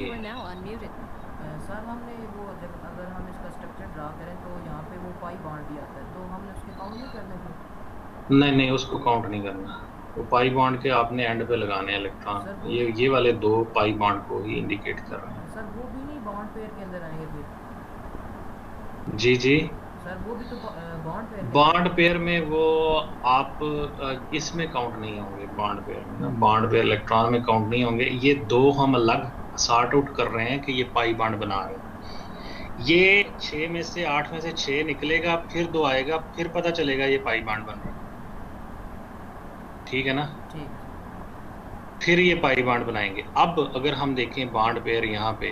सर हमने वो अगर हम इसका स्ट्रक्चर ड्रा करें तो यहाँ पे वो पाई बॉन्ड भी आता है, तो हमने उसके काउंट नहीं करने थे? नहीं, उसको काउंट नहीं करना। वो पाई बॉन्ड के आपने एंड पे लगाने हैं सर इलेक्ट्रॉन। वो ये वाले दो पाई बॉन्ड को ही इंडिकेट कर रहे हैं। सर वो भी नहीं बॉन्ड पेयर के अंदर आएंगे फिर? जी जी, सर वो भी तो बॉन्ड पेयर के बॉन्ड पेयर में वो आप इसमें काउंट नहीं होंगे, बॉन्ड पेयर में ना, बॉन्ड पेयर इलेक्ट्रॉन में काउंट नहीं होंगे। ये दो हम अलग सॉर्ट आउट कर रहे हैं कि ये पाई बॉन्ड बना रहे हैं। ये 6 में से 8 में से 6 निकलेगा, फिर 2 आएगा, फिर पता चलेगा ये पाई बॉन्ड बन रहा है। ठीक है ना? ठीक। फिर ये पाई बॉन्ड बनाएंगे। अब अगर हम देखें बॉन्ड पेयर यहाँ पे,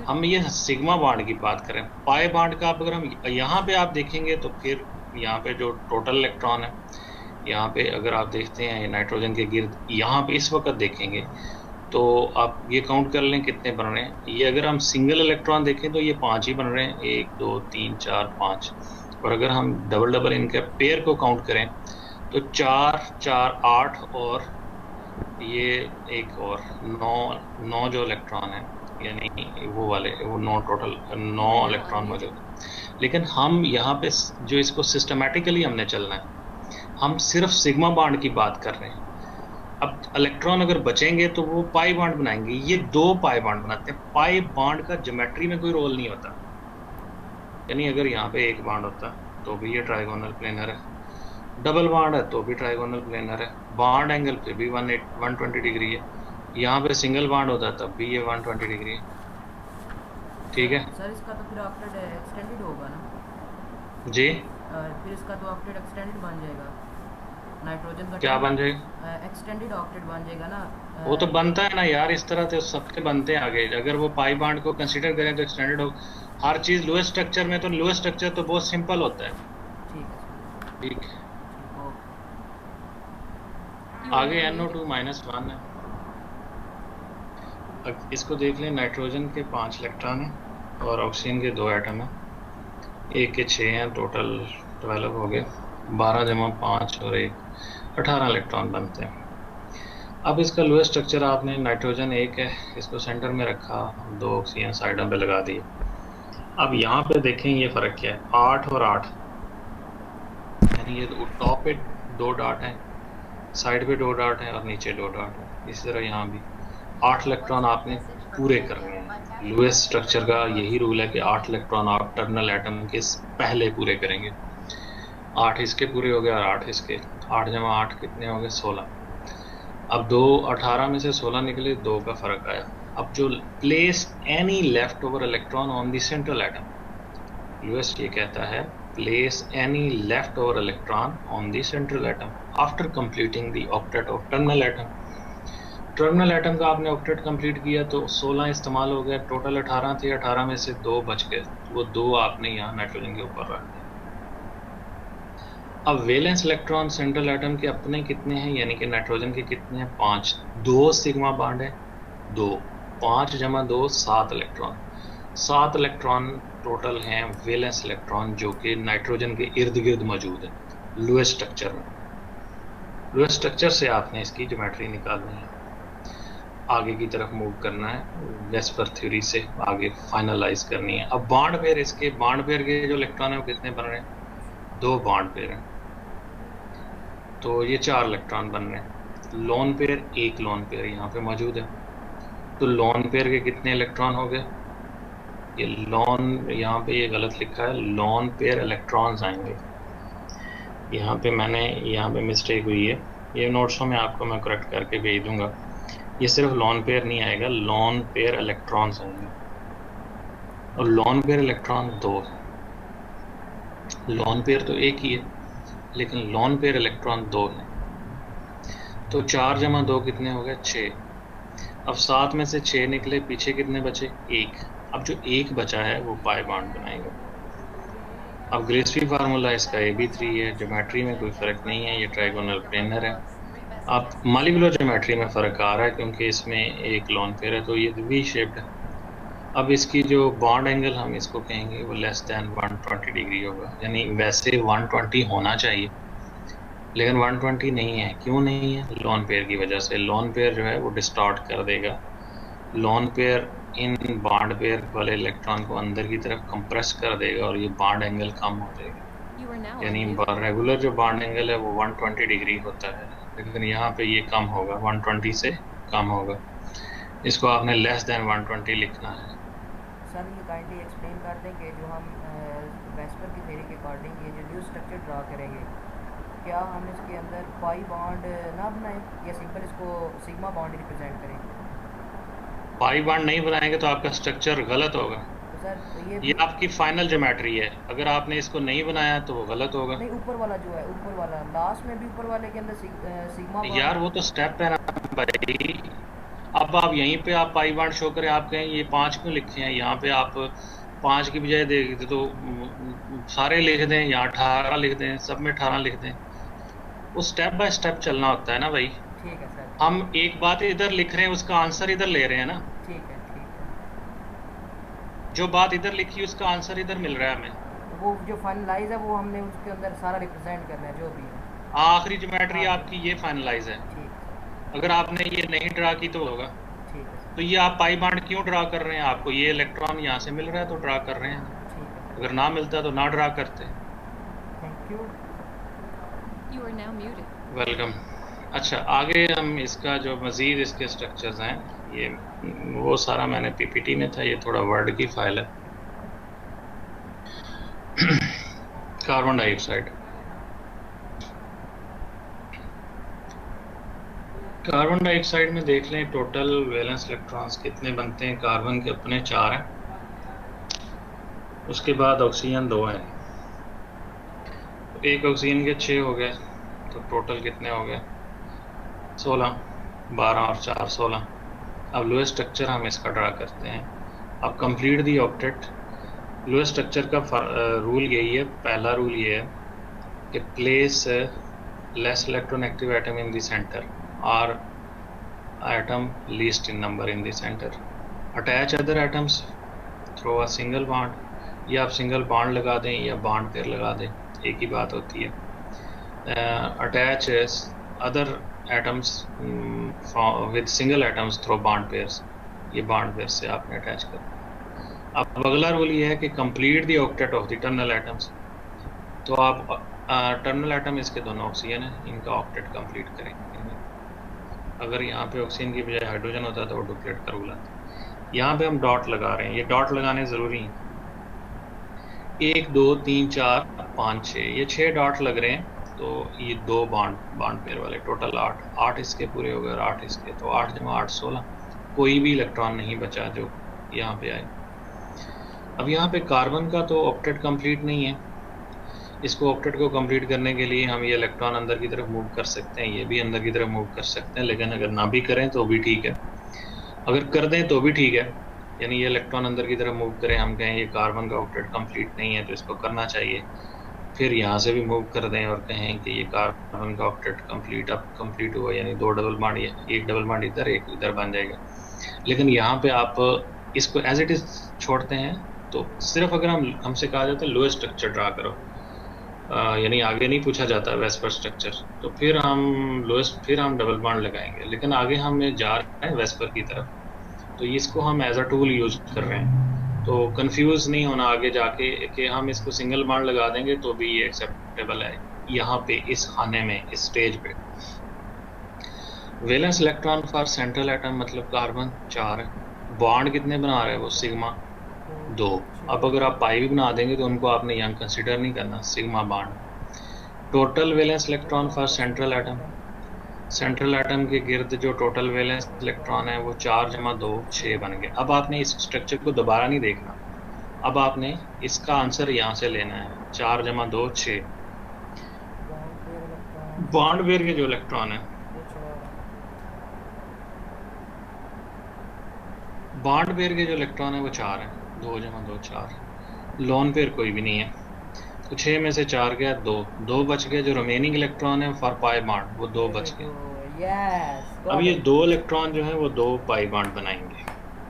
हम ये सिग्मा बॉन्ड की बात करें, पाई बॉन्ड का अगर हम यहाँ पे आप देखेंगे तो फिर यहाँ पे जो टोटल इलेक्ट्रॉन है, यहाँ पे अगर आप देखते हैं नाइट्रोजन के गिर्द, यहाँ पे इस वक्त देखेंगे तो आप ये काउंट कर लें कितने बन रहे हैं। ये अगर हम सिंगल इलेक्ट्रॉन देखें तो ये 5 ही बन रहे हैं, 1 2 3 4 5। और अगर हम डबल डबल इनके पेयर को काउंट करें तो 4 4 8 और ये एक और 9 जो इलेक्ट्रॉन है, यानी वो वाले वो 9 टोटल 9 इलेक्ट्रॉन मौजूद है। लेकिन हम यहाँ पे जो इसको सिस्टमेटिकली हमने चलना है, हम सिर्फ सिग्मा बॉन्ड की बात कर रहे हैं। अब इलेक्ट्रॉन अगर बचेंगे तो वो पाई बॉन्ड बनाएंगे। ये 2 पाई बॉन्ड बनाते हैं। पाई बॉन्ड का ज्योमेट्री में कोई रोल नहीं होता, यानी अगर यहाँ पे एक बॉन्ड होता तो भी ये ट्राइगोनल प्लेनर है, डबल बॉन्ड है तो भी ट्राइगोनल प्लेनर है, बॉन्ड एंगल पे भी 120 डिग्री है। यहाँ पे सिंगल बॉन्ड होता तब भी ये 120 डिग्री है। ठीक है सर इसका तो फिर ऑक्टेट एक्सटेंडेड होगा ना जी? फिर इसका तो ऑक्टेट एक्सटेंडेड बन जाएगा, नाइट्रोजन का क्या बन जाएगा? एक्सटेंडेड ऑक्टेट बन जाएगा ना। वो तो बनता है ना यार, इस तरह से सबके बनते हैं आगे। अगर वो पाई बॉन्ड को कंसीडर करें तो एक्सटेंडेड हो। हर चीज लोएस्ट स्ट्रक्चर में, तो लोएस्ट स्ट्रक्चर तो बहुत सिंपल होता है। ठीक है ठीक है, ओके। आगे NO2 -1 है। अब इसको देख लें, नाइट्रोजन के 5 इलेक्ट्रॉन हैं और ऑक्सीजन के 2 एटम हैं। एक के 6 हैं, टोटल 12 हो गए। 12 जमा 5 और 1 18 इलेक्ट्रॉन बनते हैं। अब इसका लोएस्ट स्ट्रक्चर आपने, नाइट्रोजन 1 है, इसको सेंटर में रखा, 2 ऑक्सीजन साइडों पे लगा दिए। अब यहाँ पे देखें ये फ़र्क क्या है, 8 और 8, यानी ये टॉप पे 2 डॉट हैं, साइड पे 2 डॉट हैं और नीचे 2 डॉट हैं। इसी तरह यहाँ भी 8 इलेक्ट्रॉन आपने पूरे करने हैं। लोएस्ट स्ट्रक्चर का यही रूल है कि 8 इलेक्ट्रॉन आप टर्मिनल एटम के पहले पूरे करेंगे। 8 इसके पूरे हो गए और 8 इसके। 8 जमा 8 कितने हो गए? 16। अब 2 18 में से 16 निकले, 2 का फर्क आया। अब जो place any left over electron on the central atom, lowest ये कहता है place any left over electron on the central atom after completing the octet of terminal atom. Terminal atom का आपने ऑक्टेट कंप्लीट किया तो 16 इस्तेमाल हो गया, टोटल 18 थे, 18 में से 2 बच गए, वो 2 आपने यहाँ नाइट्रोजन के ऊपर रख दिए। अब वैलेंस इलेक्ट्रॉन सेंट्रल एटम के अपने कितने हैं, यानी कि नाइट्रोजन के कितने हैं? 5। 2 सिग्मा बॉन्ड है, 2 5 जमा 2 7 इलेक्ट्रॉन। 7 इलेक्ट्रॉन टोटल हैं वैलेंस इलेक्ट्रॉन, जो कि नाइट्रोजन के इर्द गिर्द मौजूद है लोएस्ट स्ट्रक्चर में। लोएस्ट स्ट्रक्चर से आपने इसकी ज्योमेट्री निकालनी है, आगे की तरफ मूव करना है, वेस्पर थ्योरी से आगे फाइनलाइज करनी है। अब बॉन्ड पेयर, इसके बॉन्ड पेयर के जो इलेक्ट्रॉन है वो कितने बन रहे हैं? 2 बॉन्ड पेयर हैं, तो ये 4 इलेक्ट्रॉन बन रहे हैं। लोन पेयर, 1 लोन पेयर यहाँ पे मौजूद है, तो लोन पेयर के कितने इलेक्ट्रॉन हो गए? ये लोन, यहाँ पे ये गलत लिखा है, लोन पेयर इलेक्ट्रॉन्स आएंगे। यहाँ पे मैंने, यहाँ पे मिस्टेक हुई है, ये नोट्सों में आपको मैं करेक्ट करके भेज दूंगा। ये सिर्फ लोन पेयर नहीं आएगा, लोन पेयर इलेक्ट्रॉन्स आएंगे। और lone pair electron 2, lone pair तो एक ही है, लेकिन लोन पेयर इलेक्ट्रॉन 2 है। तो 4 जमा 2 कितने हो गए? 6। अब 7 में से 6 निकले, पीछे कितने बचे? 1। अब जो 1 बचा है वो पाई बॉन्ड बनाएगा। अब ग्रेस्फी फार्मूला इसका AB3 है, ज्योमेट्री में कोई फ़र्क नहीं है, ये ट्राइगोनल प्लेनर है। अब मॉलिक्यूलर ज्योमेट्री में फ़र्क आ रहा है क्योंकि इसमें एक लोन पेयर है, तो ये V शेप्ड है। अब इसकी जो बॉन्ड एंगल हम इसको कहेंगे वो लेस दैन 120 डिग्री होगा, यानी वैसे 120 होना चाहिए लेकिन 120 नहीं है। क्यों नहीं है? लोन पेयर की वजह से। लोन पेयर जो है वो डिस्टॉर्ट कर देगा। Lone pair in bond pair वाले इलेक्ट्रॉन को अंदर की तरफ कंप्रेस कर देगा और ये बॉन्ड एंगल कम हो जाएगा, यानी रेगुलर जो बॉन्ड एंगल है वो 120 डिग्री होता है, लेकिन यहाँ पे ये कम होगा, 120 से कम होगा। इसको आपने लेस देन 120 लिखना है। सर ये काइंडली एक्सप्लेन कर दें कि जो हम वेस्पर की थ्योरी के अकॉर्डिंग ये जो न्यू स्ट्रक्चर ड्रा करेंगे, क्या हम इसके अंदर पाई बॉन्ड ना बनाएं या सिंपल इसको सिग्मा बॉन्ड रिप्रेजेंट करें? पाई बॉन्ड नहीं बनाएंगे तो आपका स्ट्रक्चर गलत होगा। तो सर ये आपकी फाइनल ज्योमेट्री है, अगर आपने इसको नहीं बनाया तो वो गलत होगा। नहीं, ऊपर वाला जो है, ऊपर वाला लास्ट में भी ऊपर वाले के अंदर सिग्मा बॉन्ड। यार वो तो स्टेप है ना भाई। अब आप यहीं पे आप पाई बॉन्ड शो करें, आप कहें ये 5 क्यों लिखे हैं, यहाँ पे आप 5 की बजाय देख तो सारे लिख दें, यहाँ 18 लिख दें, सब में 18 लिख दें। वो स्टेप बाय स्टेप चलना होता है ना भाई। ठीक है सर। हम एक बात इधर लिख रहे हैं, उसका आंसर इधर ले रहे हैं ना। ठीक है, ठीक है। जो बात इधर लिखी उसका आंसर इधर मिल रहा है हमें। वो जो फाइनलाइज है वो हमने उसके अंदर सारा रिप्रेजेंट करना है जो भी है। आखिरी ज्योमेट्री आपकी ये फाइनलाइज है। ठीक है। अगर आपने ये नहीं ड्रा की तो होगा। ठीक है। तो ये आप पाई बॉन्ड क्यों ड्रा कर रहे हैं, आपको ये इलेक्ट्रॉन यहाँ से मिल रहा है तो ड्रा कर रहे हैं। ठीक है। अगर ना मिलता तो ना ड्रा करते। Thank you. You are now muted. Welcome. अच्छा, आगे हम इसका जो मज़ीद इसके स्ट्रक्चर्स हैं, ये वो सारा मैंने पीपीटी में था, ये थोड़ा वर्ड की फाइल है। कार्बन डाइऑक्साइड, कार्बन डाइऑक्साइड में देख लें टोटल वैलेंस इलेक्ट्रॉन्स कितने बनते हैं। कार्बन के अपने 4 हैं, उसके बाद ऑक्सीजन 2 हैं। एक ऑक्सीजन के 6 हो गए, तो टोटल कितने हो गए 16, 12 और 4 16। अब लोएस्ट स्ट्रक्चर हम इसका ड्रा करते हैं। अब complete the octet. Lewis structure का रूल यही है, पहला रूल ये है कि place less electronegative atom in the centre और atom least in number in the centre. Attach other atoms through a single bond, या आप सिंगल बॉन्ड लगा दें या बॉन्ड पेयर लगा दें, एक ही बात होती है। Attach other atoms with single atoms through bond pairs, ये बॉन्ड पेयर से आपने अटैच करना। अब अगला रूल ये है कि complete the octet of the terminal atoms. तो आप टर्मिनल एटम इसके दोनों ऑक्सीजन है, इनका ऑक्टेट कंप्लीट करेंगे। अगर यहाँ पे ऑक्सीजन की बजाय हाइड्रोजन होता तो वो डुप्लीकेट का रूल आता। यहाँ पे हम डॉट लगा रहे हैं, ये डॉट लगाने ज़रूरी हैं। 1 2 3 4 5 6, ये 6 डॉट लग रहे हैं। तो ये 2 बॉन्ड पेयर वाले, टोटल 8 इसके पूरे हो गए और 8 इसके, तो 8 जमा 8 16। कोई भी इलेक्ट्रॉन नहीं बचा जो यहाँ पे आए। अब यहाँ पे कार्बन का तो ऑक्टेट कंप्लीट नहीं है। इसको ऑक्टेट को कंप्लीट करने के लिए हम ये इलेक्ट्रॉन अंदर की तरफ मूव कर सकते हैं, ये भी अंदर की तरफ मूव कर सकते हैं, लेकिन अगर ना भी करें तो भी ठीक है, अगर कर दें तो भी ठीक है। यानी ये इलेक्ट्रॉन अंदर की तरफ मूव करें, हम कहें ये कार्बन का ऑक्टेट कंप्लीट नहीं है तो इसको करना चाहिए, फिर यहाँ से भी मूव कर दें और कहें कि ये कार्बन का ऑक्टेट कंप्लीट अब कंप्लीट हुआ, यानी 2 डबल बॉन्ड, एक डबल बॉन्ड इधर एक इधर बन जाएगा। लेकिन यहाँ पे आप इसको एज इट इज छोड़ते हैं तो सिर्फ अगर हमसे कहा जाता है लोएस्ट स्ट्रक्चर ड्रा करो, यानी आगे नहीं पूछा जाता वेस्पर स्ट्रक्चर, तो फिर हम डबल बॉन्ड लगाएंगे। लेकिन आगे हम जा रहे हैं वेस्पर की तरफ, तो इसको हम एज अ टूल यूज कर रहे हैं। तो कंफ्यूज नहीं होना आगे जाके कि हम इसको सिंगल बॉन्ड लगा देंगे तो भी ये एक्सेप्टेबल है। यहाँ पे इस खाने में, इस स्टेज पे valence electron for central atom मतलब कार्बन 4 है। बॉन्ड कितने बना रहे हैं वो सिग्मा 2। अब अगर आप पाई भी बना देंगे तो उनको आपने यहाँ कंसिडर नहीं करना, sigma bond. Total valence electron for central atom, central atom के गिर्द जो टोटल वैलेंस इलेक्ट्रॉन है वो 4 जमा 2 6 बन गए। अब आपने इस स्ट्रक्चर को दोबारा नहीं देखना, अब आपने इसका आंसर यहाँ से लेना है, 4 जमा 2 6। बॉन्ड पेयर के जो इलेक्ट्रॉन है, बॉन्ड पेयर के जो इलेक्ट्रॉन है वो 4 है, 2 जमा 2 4। लोन पेयर कोई भी नहीं है, तो 6 में से 4 गया, 2 बच गए। जो रिमेनिंग इलेक्ट्रॉन है फॉर पाई बॉन्ड वो 2 बच गए। अब ये 2 इलेक्ट्रॉन जो है वो 2 पाई बॉन्ड बनाएंगे,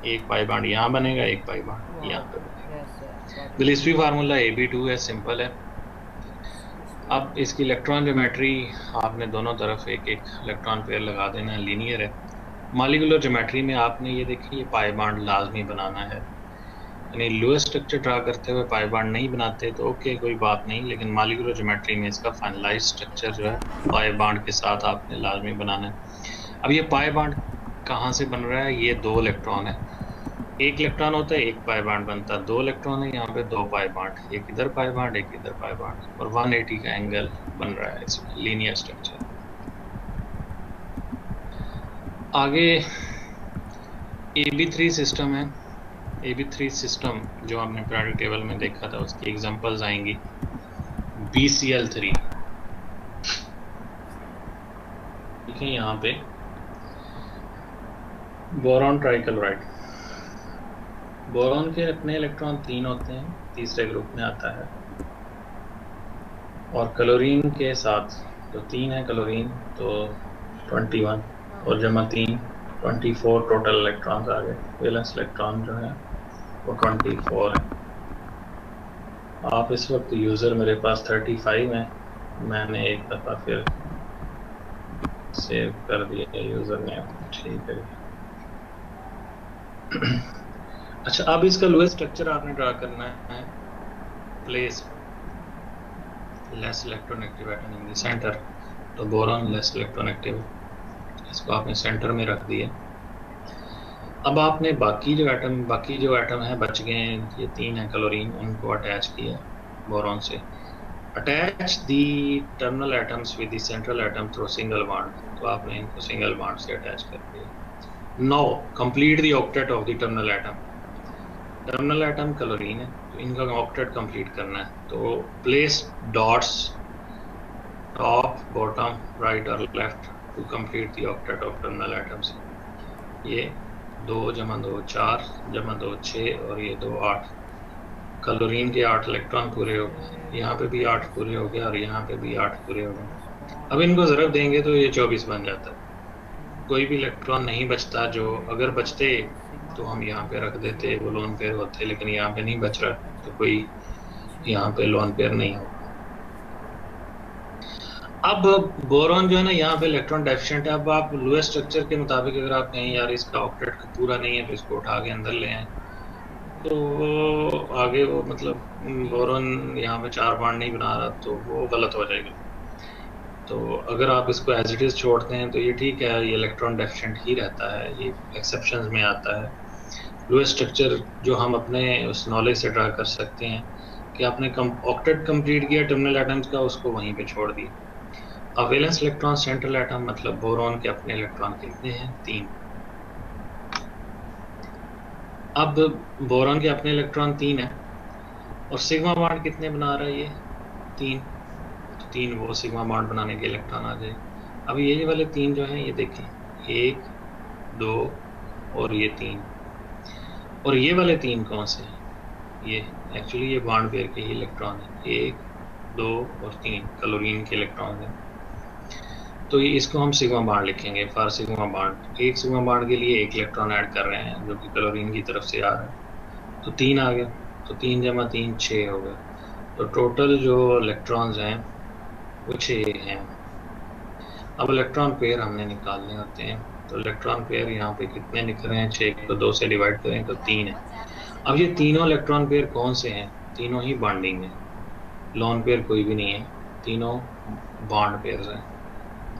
एक पाई बॉन्ड यहाँ बनेगा, एक पाई बॉन्ड यहाँ पे बनेगा। गिलस्पी फार्मूला AB2 है, सिंपल है। अब इसकी इलेक्ट्रॉन ज्योमेट्री आपने दोनों तरफ एक एक इलेक्ट्रॉन पेयर लगा देना है, लीनियर है। मॉलिक्यूलर ज्योमेट्री में आपने ये देखिए ये पाई बॉन्ड लाजमी बनाना है। यानी लोएस्ट स्ट्रक्चर ड्रा करते हुए पाई बॉन्ड नहीं बनाते तो ओके, कोई बात नहीं, लेकिन मॉलिक्यूलर ज्योमेट्री में इसका फाइनलाइज स्ट्रक्चर जो है पाई बॉन्ड के साथ आपने लाजमी बनाना है। अब ये पाई बॉन्ड कहाँ से बन रहा है? ये 2 इलेक्ट्रॉन है, एक इलेक्ट्रॉन होता है, एक पाई बॉन्ड बनता है, 2 इलेक्ट्रॉन है, यहाँ पे 2 पाई बॉन्ड, एक इधर पाई बॉन्ड, एक इधर पाई बॉन्ड, और 180 का एंगल बन रहा है इसमें, लीनियर स्ट्रक्चर। आगे AB3 सिस्टम है। AB3 सिस्टम जो आपने पीरियोडिक टेबल में देखा था उसकी एग्जांपल्स आएंगी। BCl3 देखें यहाँ पे, बोरॉन ट्राइक्लोराइड। बोरॉन के अपने इलेक्ट्रॉन 3 होते हैं, तीसरे ग्रुप में आता है, और क्लोरीन के साथ तो 3 है क्लोरीन, तो 21 और जमा 3 24 टोटल इलेक्ट्रॉन्स आ गए। वैलेंस इलेक्ट्रॉन जो है वो 24 है। आप इस वक्त यूज़र मेरे पास 35 है, मैंने एक दफ़ा फिर सेव कर दिया यूज़र ने, ठीक है। अच्छा, अब इसका लोएस्ट स्ट्रक्चर आपने ड्रा करना है। Place less electronegative atom in the centre, तो बोरॉन लेस इलेक्ट्रोनेगेटिव, इसको आपने सेंटर में रख दिया। अब आपने बाकी जो एटम है बच गए, ये 3 है क्लोरीन, उनको अटैच किया बोरॉन से। Attach the terminal atoms with the central atom through single bond, तो आपने इनको सिंगल बॉन्ड से अटैच कर दिया। Now complete the octet of the terminal atom. Terminal atom chlorine है, तो इनका ऑक्टेट कंप्लीट करना है, तो place dots top, bottom, right और left to complete the octet of terminal atoms. ये 2 जमा 2 4 जमा 2 6 और ये 2 8। क्लोरीन के 8 इलेक्ट्रॉन पूरे हो गए, यहाँ पे भी 8 पूरे हो गए और यहाँ पे भी 8 पूरे हो गए। अब इनको ज़रब देंगे तो ये 24 बन जाता है। कोई भी इलेक्ट्रॉन नहीं बचता, जो अगर बचते तो हम यहाँ पे रख देते, वो लोन पेयर होते, लेकिन यहाँ पे नहीं बच रहा, तो कोई यहाँ पे लोन पेयर नहीं होगा। अब बोरॉन जो है ना, यहाँ पे इलेक्ट्रॉन डेफिशिएंट है। अब आप लोएस्ट स्ट्रक्चर के मुताबिक अगर आप कहें यार इसका ऑक्टेट पूरा नहीं है, तो इसको उठा के अंदर ले आए, तो वो आगे वो मतलब बोरॉन यहाँ पे 4 बॉन्ड नहीं बना रहा, तो वो गलत हो जाएगा। तो अगर आप इसको एज इट इज़ छोड़ते हैं तो ये ठीक है, ये इलेक्ट्रॉन डेफिशिएंट ही रहता है, ये एक्सेप्शंस में आता है। लोएस्ट स्ट्रक्चर जो हम अपने उस नॉलेज से ड्रा कर सकते हैं कि आपने ऑक्टेट कंप्लीट किया टर्मिनल एटम्स का, उसको वहीं पे छोड़ दिया। अब वैलेंस इलेक्ट्रॉन सेंट्रल एटम, मतलब बोरॉन के अपने इलेक्ट्रॉन कितने हैं? 3। अब बोरॉन के अपने इलेक्ट्रॉन 3 है, और सिग्मा बॉन्ड कितने बना रहा है? ये 3। 3 वो सिग्मा बॉन्ड बनाने के इलेक्ट्रॉन आ जाए। अब ये वाले 3 जो हैं, ये देखें, 1 2 और ये 3, और ये वाले 3 कौन से हैं? ये एक्चुअली ये बॉन्ड पेयर के ही इलेक्ट्रॉन है, 1 2 और 3 क्लोरीन के इलेक्ट्रॉन हैं। तो ये इसको हम सिग्मा बॉन्ड लिखेंगे, फॉर सिग्मा बॉन्ड। एक सिग्मा बॉन्ड के लिए 1 इलेक्ट्रॉन ऐड कर रहे हैं जो कि क्लोरीन की तरफ से आ रहा है, तो 3 आ गया, तो 3 जमा 3 6 हो गया। तो टोटल जो इलेक्ट्रॉन्स हैं वो 6 हैं। अब इलेक्ट्रॉन पेयर हमने निकालने होते हैं, तो इलेक्ट्रॉन पेयर यहाँ पे कितने लिख रहे हैं? 6 को 2 से डिवाइड करें तो 3 है। अब ये तीनों इलेक्ट्रॉन पेयर कौन से हैं? तीनों ही बॉन्डिंग है, लोन पेयर कोई भी नहीं है, तीनों बॉन्ड पेयर्स हैं।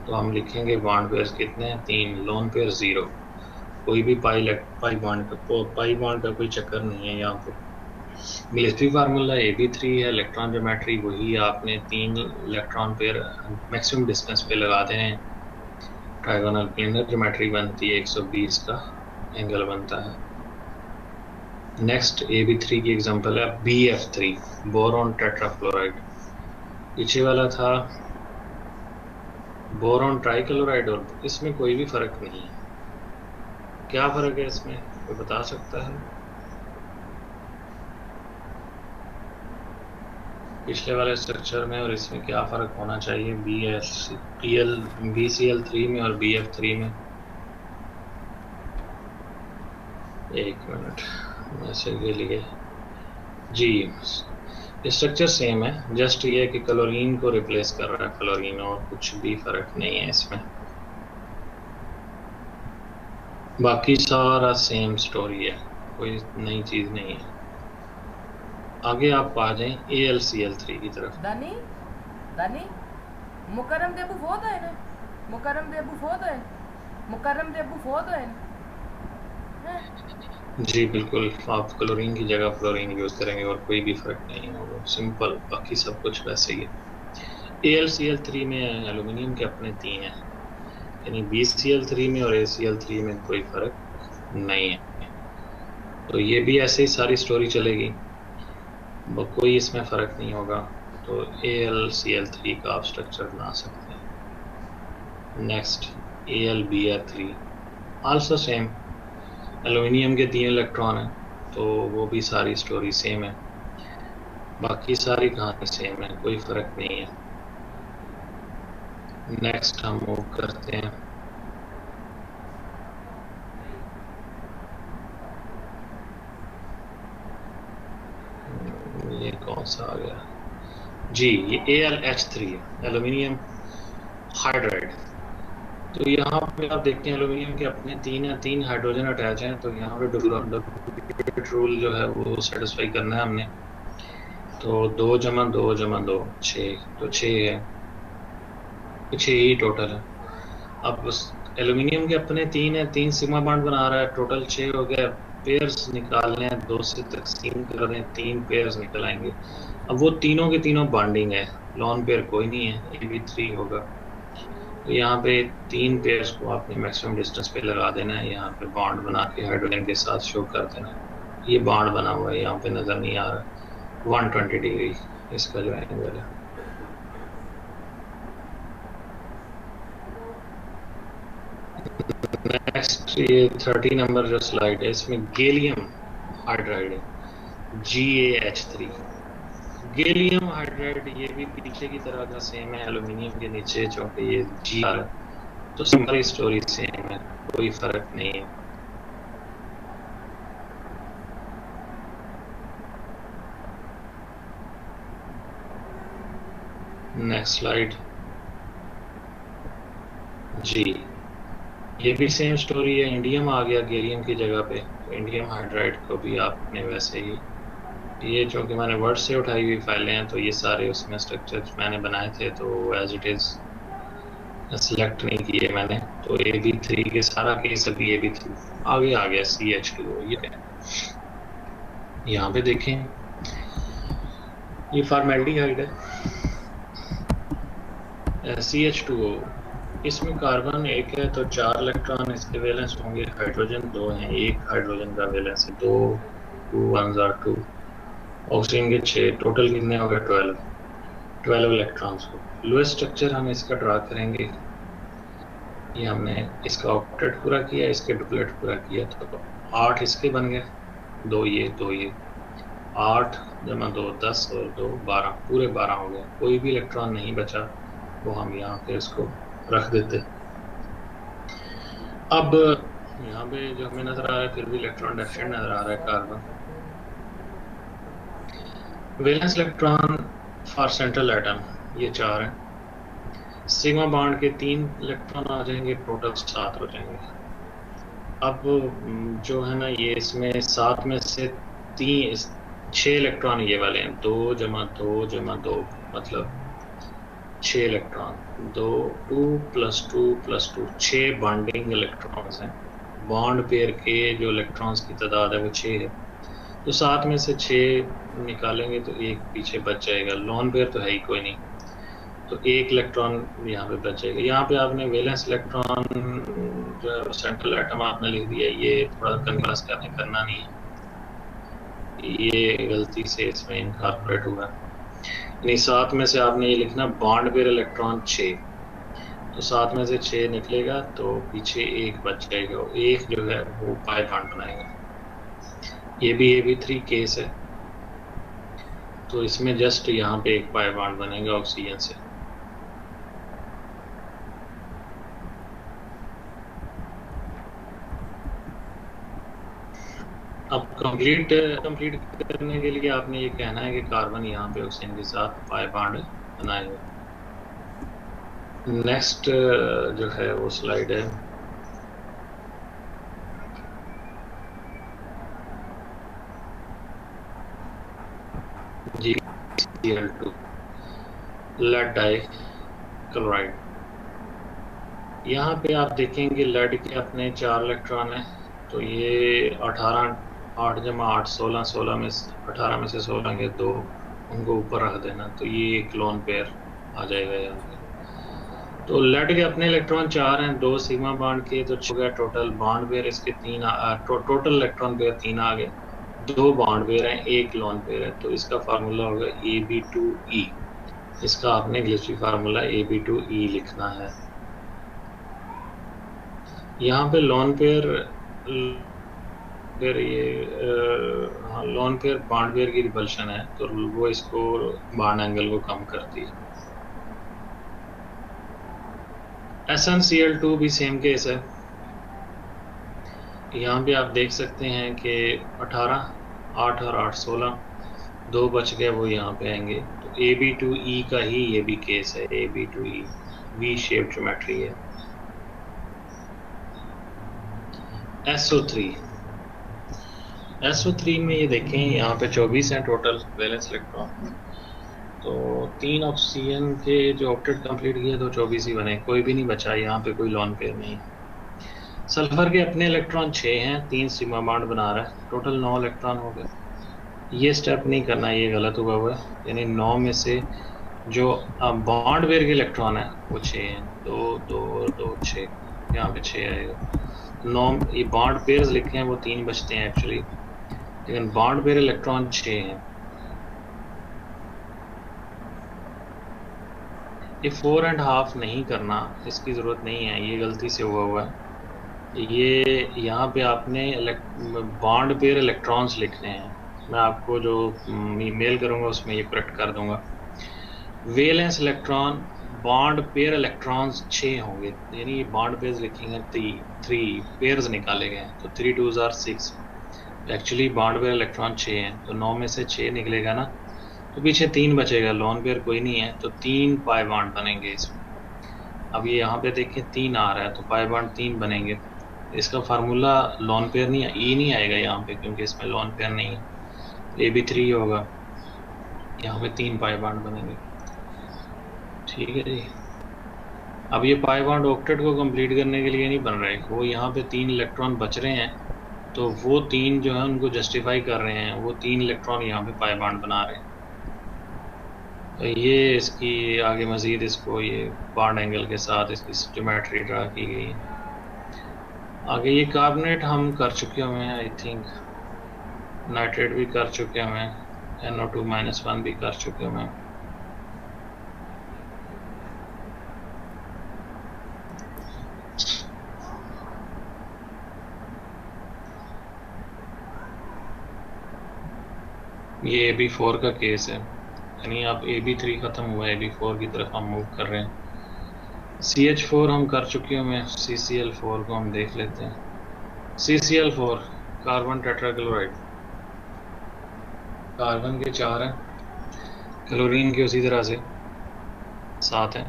तो हम लिखेंगे बॉन्ड पेयर्स कितने हैं? 3, लोन पेयर 0। कोई भी पाई बॉन्ड का कोई चक्कर नहीं है यहाँ पे। मिलिट्री फार्मूला AB3 है, इलेक्ट्रॉन ज्योमेट्री वही, आपने 3 इलेक्ट्रॉन पेयर मैक्सिमम डिस्टेंस पे लगा दें, ट्रायगोनल प्लेनर ज्योमेट्री बनती है, 120 का एंगल बनता है। नेक्स्ट AB3 की एग्जांपल है BF3, बोरॉन टेट्राफ्लोराइड। पीछे वाला था बोरॉन ट्राइक्लोराइड, और इसमें कोई भी फर्क नहीं है। क्या फर्क है इसमें, कोई बता सकता है? पिछले वाले स्ट्रक्चर में और इसमें क्या फ़र्क होना चाहिए? BCl3 में और BF3 में। एक मिनट, मैसेज के लिए जी, स्ट्रक्चर सेम है, जस्ट ये कि क्लोरीन को रिप्लेस कर रहा है क्लोरीन, और कुछ भी फ़र्क नहीं है इसमें। बाकी सारा सेम स्टोरी है, कोई नई चीज़ नहीं है। आगे आप आ जाएं AlCl3 की तरफ। दानी दानी मुकरम दे अबू फोत है ना, मुकरम दे अबू फोत है, मुकरम दे अबू फोत है ना। जी बिल्कुल, आप क्लोरीन की जगह फ्लोरीन यूज करेंगे और कोई भी फर्क नहीं होगा, सिंपल, बाकी सब कुछ वैसे ही है। AlCl3 में एल्यूमिनियम के अपने 3 हैं, यानी BCl3 में और ACl3 में कोई फर्क नहीं है। तो ये भी ऐसे ही सारी स्टोरी चलेगी, कोई इसमें फर्क नहीं होगा। तो AlCl3 का आप स्ट्रक्चर बना सकते हैं। Next AlBr3 also same, aluminium के 3 इलेक्ट्रॉन हैं, तो वो भी सारी स्टोरी सेम है, बाकी सारी कहानी सेम है, कोई फर्क नहीं है। नेक्स्ट हम मूव करते हैं ये कौन सा आ गया जी, ये AlH3 है, एल्यूमिनियम हाइड्राइड। तो यहाँ पे आप देखते हैं एल्यूमिनियम के अपने 3 हाइड्रोजन अटैच हैं, तो यहाँ पे डुप्लीकेट रूल जो है वो सेटिस्फाई करना है हमने। तो 2 जमा 2 जमा 2 6, तो 6 है, 6 ही टोटल है। अब एल्यूमिनियम के अपने 3 है, 3 सिग्मा बॉन्ड बना रहा है, टोटल 6 हो गया। पेयर्स निकालने हैं, 2 से तकसीम कर रहे हैं, 3 पेयर्स निकल आएंगे। अब वो तीनों के तीनों बॉन्डिंग है, लॉन पेयर कोई नहीं है, AB3 होगा। तो यहाँ पे 3 पेयर्स को आपने मैक्सिमम डिस्टेंस पे लगा देना है, यहाँ पे बॉन्ड बना के हाइड्रोजन के साथ शो कर देना है। ये बॉन्ड बना हुआ है, यहाँ पे नजर नहीं आ रहा, 120 डिग्री इसका जो एंगल है। नेक्स्ट ये 30 नंबर जो स्लाइड है, इसमें गैलियम हाइड्राइड है, GaH3। गैलियम हाइड्राइड ये भी पीछे की तरह का सेम है, एल्यूमिनियम के नीचे चूंकि ये G है, तो सारी स्टोरी सेम है, कोई फर्क नहीं है। नेक्स्ट स्लाइड जी, ये भी सेम स्टोरी है, इंडियम आ गया गैलियम की जगह पे, तो इंडियम हाइड्राइड को भी आपने वैसे ही, ये चूंकि मैंने वर्ड से उठाई हुई फाइलें हैं, तो ये सारे उसमें स्ट्रक्चर मैंने बनाए थे, तो एज इट इज सिलेक्ट नहीं किए मैंने। तो AB3 के सारा केस अभी AB3 आगे आ गया, CH2O। ये यहाँ पे देखें, ये फॉर्मेल्डिहाइड है, CH2O, इसमें कार्बन 1 है, तो 4 इलेक्ट्रॉन इसके वैलेंस होंगे, हाइड्रोजन 2 हैं, 1 हाइड्रोजन का वैलेंस है 2, 2 1s are 2, ऑक्सीजन के 6, टोटल कितने हो गए 12 इलेक्ट्रॉन्स को। लोएस्ट स्ट्रक्चर हम इसका ड्रा करेंगे, ये हमने इसका ऑक्टेट पूरा किया, इसके डुप्लेट पूरा किया, तो 8 इसके बन गए, 2 ये 8 जमा 2 10 और 2 12, पूरे 12 हो गए, कोई भी इलेक्ट्रॉन नहीं बचा, वो हम यहाँ पे इसको रख देते। अब यहाँ पे जो हमें नजर आ रहा है, फिर भी इलेक्ट्रॉन डेफिशिएंट नजर आ रहा है carbon. Valence electron for central atom ये 4 हैं, सिग्मा बॉन्ड के 3 इलेक्ट्रॉन आ जाएंगे, टोटल 7 हो जाएंगे। अब जो है ना, ये इसमें 7 में से 6 इलेक्ट्रॉन ये वाले हैं, 2 जमा 2 जमा 2, मतलब 6 electron, 2 plus 2 plus 2, 6 bonding electrons हैं। बॉन्ड पेयर के जो इलेक्ट्रॉन्स की तादाद है वो 6 है, तो 7 में से 6 निकालेंगे तो 1 पीछे बच जाएगा, लॉन पेयर तो है ही कोई नहीं, तो 1 इलेक्ट्रॉन यहाँ पे बच जाएगा। यहाँ पे आपने वैलेंस इलेक्ट्रॉन जो सेंट्रल एटम आपने लिख दिया, ये थोड़ा कन्वर्स करना नहीं है, ये गलती से इसमें इनकॉर्पोरेट हुआ है। यानी 7 में से आपने ये लिखना बॉन्ड पेयर इलेक्ट्रॉन 6, तो 7 में से 6 निकलेगा, तो पीछे 1 बच जाएगा, 1 जो है वो पाई बॉन्ड बनाएगा। ये भी AB3 केस है, तो इसमें जस्ट यहाँ पे 1 पाई बॉन्ड बनेगा ऑक्सीजन से। अब कंप्लीट करने के लिए आपने ये कहना है कि कार्बन यहाँ पे ऑक्सीजन के साथ पाई बॉन्ड बनाएगा। नेक्स्ट जो है वो स्लाइड है, GCl2 लेड डाई क्लोराइड। यहाँ पे आप देखेंगे लेड के अपने 4 इलेक्ट्रॉन हैं, तो ये 18 8 जमा 8 16 16 में 18 में से 16 के 2 उनको ऊपर रख देना, तो ये एक लोन पेयर आ जाएगा यहाँ पे। तो लेड के अपने इलेक्ट्रॉन 4 हैं, 2 सिग्मा बॉन्ड के, तो हो गया टोटल बॉन्ड पेयर इसके 3 टोटल इलेक्ट्रॉन पेयर 3 आ गए, 2 बॉन्ड पेयर हैं, 1 लोन पेयर है, तो इसका फार्मूला होगा Ab2E। इसका आपने इंग्लिश फार्मूला Ab2E लिखना है। यहाँ पे लोन पेयर ये लोन पेयर बॉन्ड पेयर की रिपल्शन है, तो वो इसको बॉन्ड एंगल को कम करती है। SnCl2 भी सेम केस है। यहाँ पे आप देख सकते हैं कि 18 8 और 8 16 2 बच गए, वो यहाँ पे आएंगे, तो Ab2E का ही ये भी केस है। Ab2E V शेप ज्योमेट्री है। SO3 में ये देखें, यहाँ पे 24 हैं टोटल वैलेंस इलेक्ट्रॉन, तो 3 ऑक्सीजन के जो ऑक्टेट कंप्लीट किए तो 24 ही बने, कोई भी नहीं बचा, यहाँ पे कोई लोन पेयर नहीं। सल्फर के अपने इलेक्ट्रॉन 6 हैं, 3 सिग्मा बॉन्ड बना रहा है, टोटल 9 इलेक्ट्रॉन हो गए। ये स्टेप नहीं करना, ये गलत हुआ हुआ है, यानी 9 में से जो बॉन्ड पेयर के इलेक्ट्रॉन है वो 6 हैं, 2 2 2 6, यहाँ पे 6 आएगा। 9 ये बॉन्ड पेयर्स लिखे हैं, वो 3 बचते हैं एक्चुअली, लेकिन बॉन्ड पेयर इलेक्ट्रॉन 6 हैं। ये 4.5 नहीं करना, इसकी ज़रूरत नहीं है, ये गलती से हुआ है। ये यहाँ पे आपने बॉन्ड पेयर इलेक्ट्रॉन्स लिखने हैं, मैं आपको जो मेल करूँगा उसमें ये करेक्ट कर दूँगा। Valence electron bond pair electrons 6 होंगे, यानी ये बॉन्ड पेयर्स लिखेंगे 3 पेयर्स निकाले गए हैं, तो 3 2s are 6, actually bond pair electron 6 हैं, तो 9 में से 6 निकलेगा ना, तो पीछे 3 बचेगा, लोन पेयर कोई नहीं है, तो 3 पाई बॉन्ड बनेंगे इसमें। अब ये यहाँ पे देखें 3 आ रहा है, तो पाई बॉन्ड 3 बनेंगे। इसका फार्मूला लोन पेयर नहीं है, E नहीं आएगा यहाँ पे, क्योंकि इसमें लोन पेयर नहीं है, Ab3 होगा, यहाँ पे 3 पाई बॉन्ड बनेंगे। ठीक है जी। अब ये पाई बॉन्ड ऑक्टेट को कंप्लीट करने के लिए नहीं बन रहे, वो यहाँ पे 3 इलेक्ट्रॉन बच रहे हैं, तो वो 3 जो है उनको जस्टिफाई कर रहे हैं, वो 3 इलेक्ट्रॉन यहाँ पे पाई बॉन्ड बना रहे हैं। तो ये इसकी आगे मजीद इसको ये बॉन्ड एंगल के साथ इसकी ज्योमेट्री ड्रा की गई है। आगे ये कार्बोनेट हम कर चुके हुए हैं, आई थिंक नाइट्रेट भी कर चुके हुए हैं, NO2-1 भी कर चुके हुए हैं। ये Ab4 का केस है, यानी अब Ab3 ख़त्म हुआ है, Ab4 की तरफ हम मूव कर रहे हैं। CH4 हम कर चुके हैं, CCl4 को हम देख लेते हैं। CCl4 कार्बन टेट्राक्लोराइड, कार्बन के 4 हैं, क्लोरीन के उसी तरह से 7 हैं,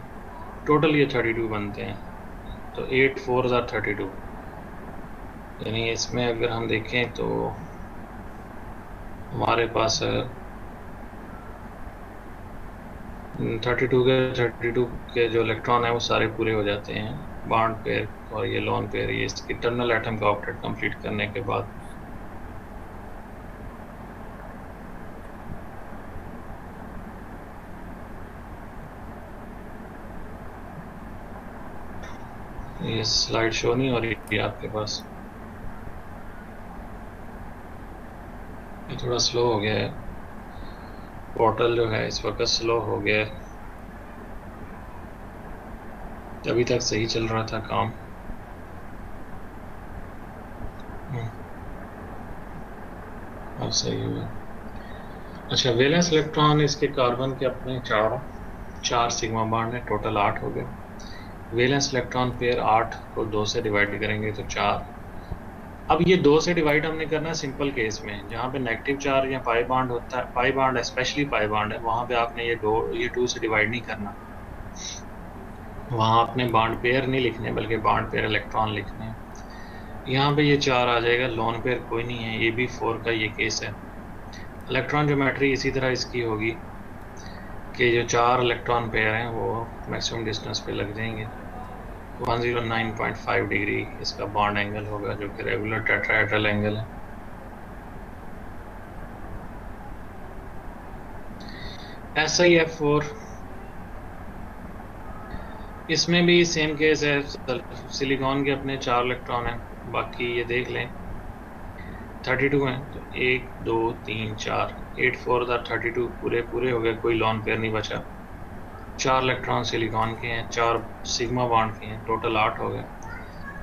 टोटल ये 32 बनते हैं, तो 8 4s are 32, यानी इसमें अगर हम देखें तो हमारे पास 32 के जो इलेक्ट्रॉन है वो सारे पूरे हो जाते हैं, बॉन्ड पेयर और ये लोन पेयर, ये इसकी टर्मिनल एटम का ऑक्टेट कंप्लीट करने के बाद। ये स्लाइड शो नहीं हो रही है आपके पास, ये थोड़ा स्लो हो गया है, पोर्टल जो है इस वक्त स्लो हो गया है, अभी तक सही चल रहा था काम। अब सही हुआ। अच्छा, वैलेंस इलेक्ट्रॉन इसके कार्बन के अपने 4 सिग्मा बॉन्ड है, टोटल 8 हो गए। वैलेंस इलेक्ट्रॉन पेयर 8 को 2 से डिवाइड करेंगे तो 4। अब ये 2 से डिवाइड हमने करना है सिंपल केस में, जहाँ पे नेगेटिव चार्ज या पाई बॉन्ड होता है, pi bond specially pi bond है, वहाँ पे आपने ये 2 से डिवाइड नहीं करना, वहाँ आपने बॉन्ड पेयर नहीं लिखने बल्कि बॉन्ड पेयर इलेक्ट्रॉन लिखने हैं। यहाँ पे ये 4 आ जाएगा, लोन पेयर कोई नहीं है, ये भी 4 का ये केस है। इलेक्ट्रॉन ज्योमेट्री इसी तरह इसकी होगी कि जो 4 इलेक्ट्रॉन पेयर हैं वो मैक्सिमम डिस्टेंस पे लग जाएंगे। 109.5 डिग्री इसका बॉन्ड एंगल होगा, जो कि रेगुलर टेट्राहेड्रल एंगल है। SiF4 इसमें भी सेम केस है। सिलिकॉन के अपने 4 इलेक्ट्रॉन हैं, बाकी ये देख लें 32 हैं, तो 1 2 3 4 8 4 32 पूरे पूरे हो गए, कोई लॉन पेयर नहीं बचा। 4 इलेक्ट्रॉन सिलिकॉन के हैं, 4 सिग्मा बॉन्ड के हैं, टोटल 8 हो गए।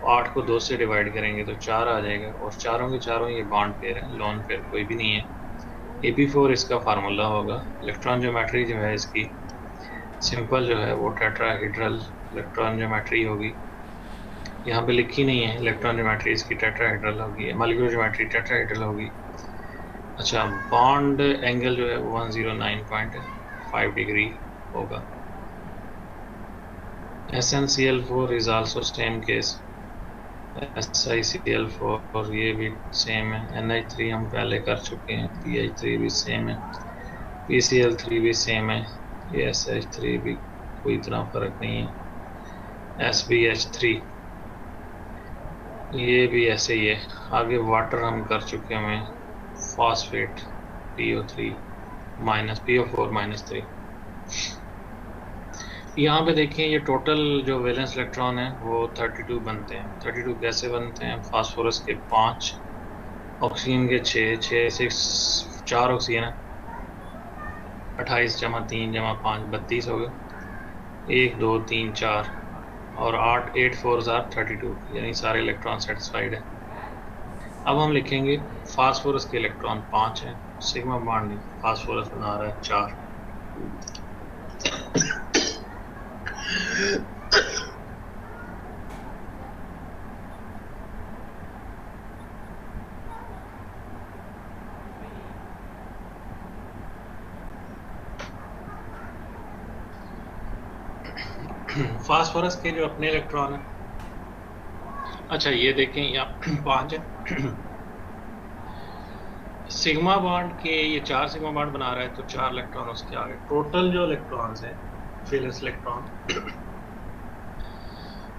8 को 2 से डिवाइड करेंगे तो 4 आ जाएगा, और चारों के चारों ये बॉन्ड पेयर हैं, लॉन पेयर कोई भी नहीं है। AP4 इसका फार्मूला होगा। इलेक्ट्रॉन ज्योमेट्री जो है इसकी सिंपल जो है वो टेट्राहेड्रल इलेक्ट्रॉन ज्योमेट्री होगी। यहाँ पे लिखी नहीं है, इलेक्ट्रॉन ज्योमेट्री इसकी टेट्राहेड्रल होगी, मॉलिक्यूलर ज्योमेट्री टेट्राहेड्रल होगी। अच्छा, बॉन्ड एंगल जो है वो 109.5 डिग्री होगा। SnCl4 is also same case. SiCl4 और ये भी सेम है। NH3 हम पहले कर चुके हैं, PH3 भी सेम है, PCl3 भी सेम है, ये SH3 भी कोई इतना फर्क नहीं है। SbH3 ये भी ऐसे ही है। आगे वाटर हम कर चुके हैं, फॉस्फेट PO3 माइनस PO4 -3। यहाँ पे देखिए ये टोटल जो वैलेंस इलेक्ट्रॉन है वो 32 बनते हैं। 32 कैसे बनते हैं? फास्फोरस के 5, ऑक्सीजन के 6 से 4 ऑक्सीजन है, 28 + 3 + 5 32 हो गए। 1 2 3 4 और 8 4 32, यानी सारे इलेक्ट्रॉन सेटिस्फाइड है। अब हम लिखेंगे फास्फोरस के इलेक्ट्रॉन 5 हैं, सिग्मा बॉन्ड नहीं, फास्फोरस बना रहा है 4। फास्फोरस के जो अपने इलेक्ट्रॉन है, अच्छा ये देखें यहाँ 5 है। सिग्मा बॉन्ड के ये 4 सिग्मा बॉन्ड बना रहा है, तो 4 इलेक्ट्रॉन उसके आगे। टोटल जो इलेक्ट्रॉन्स हैं वैलेंस इलेक्ट्रॉन,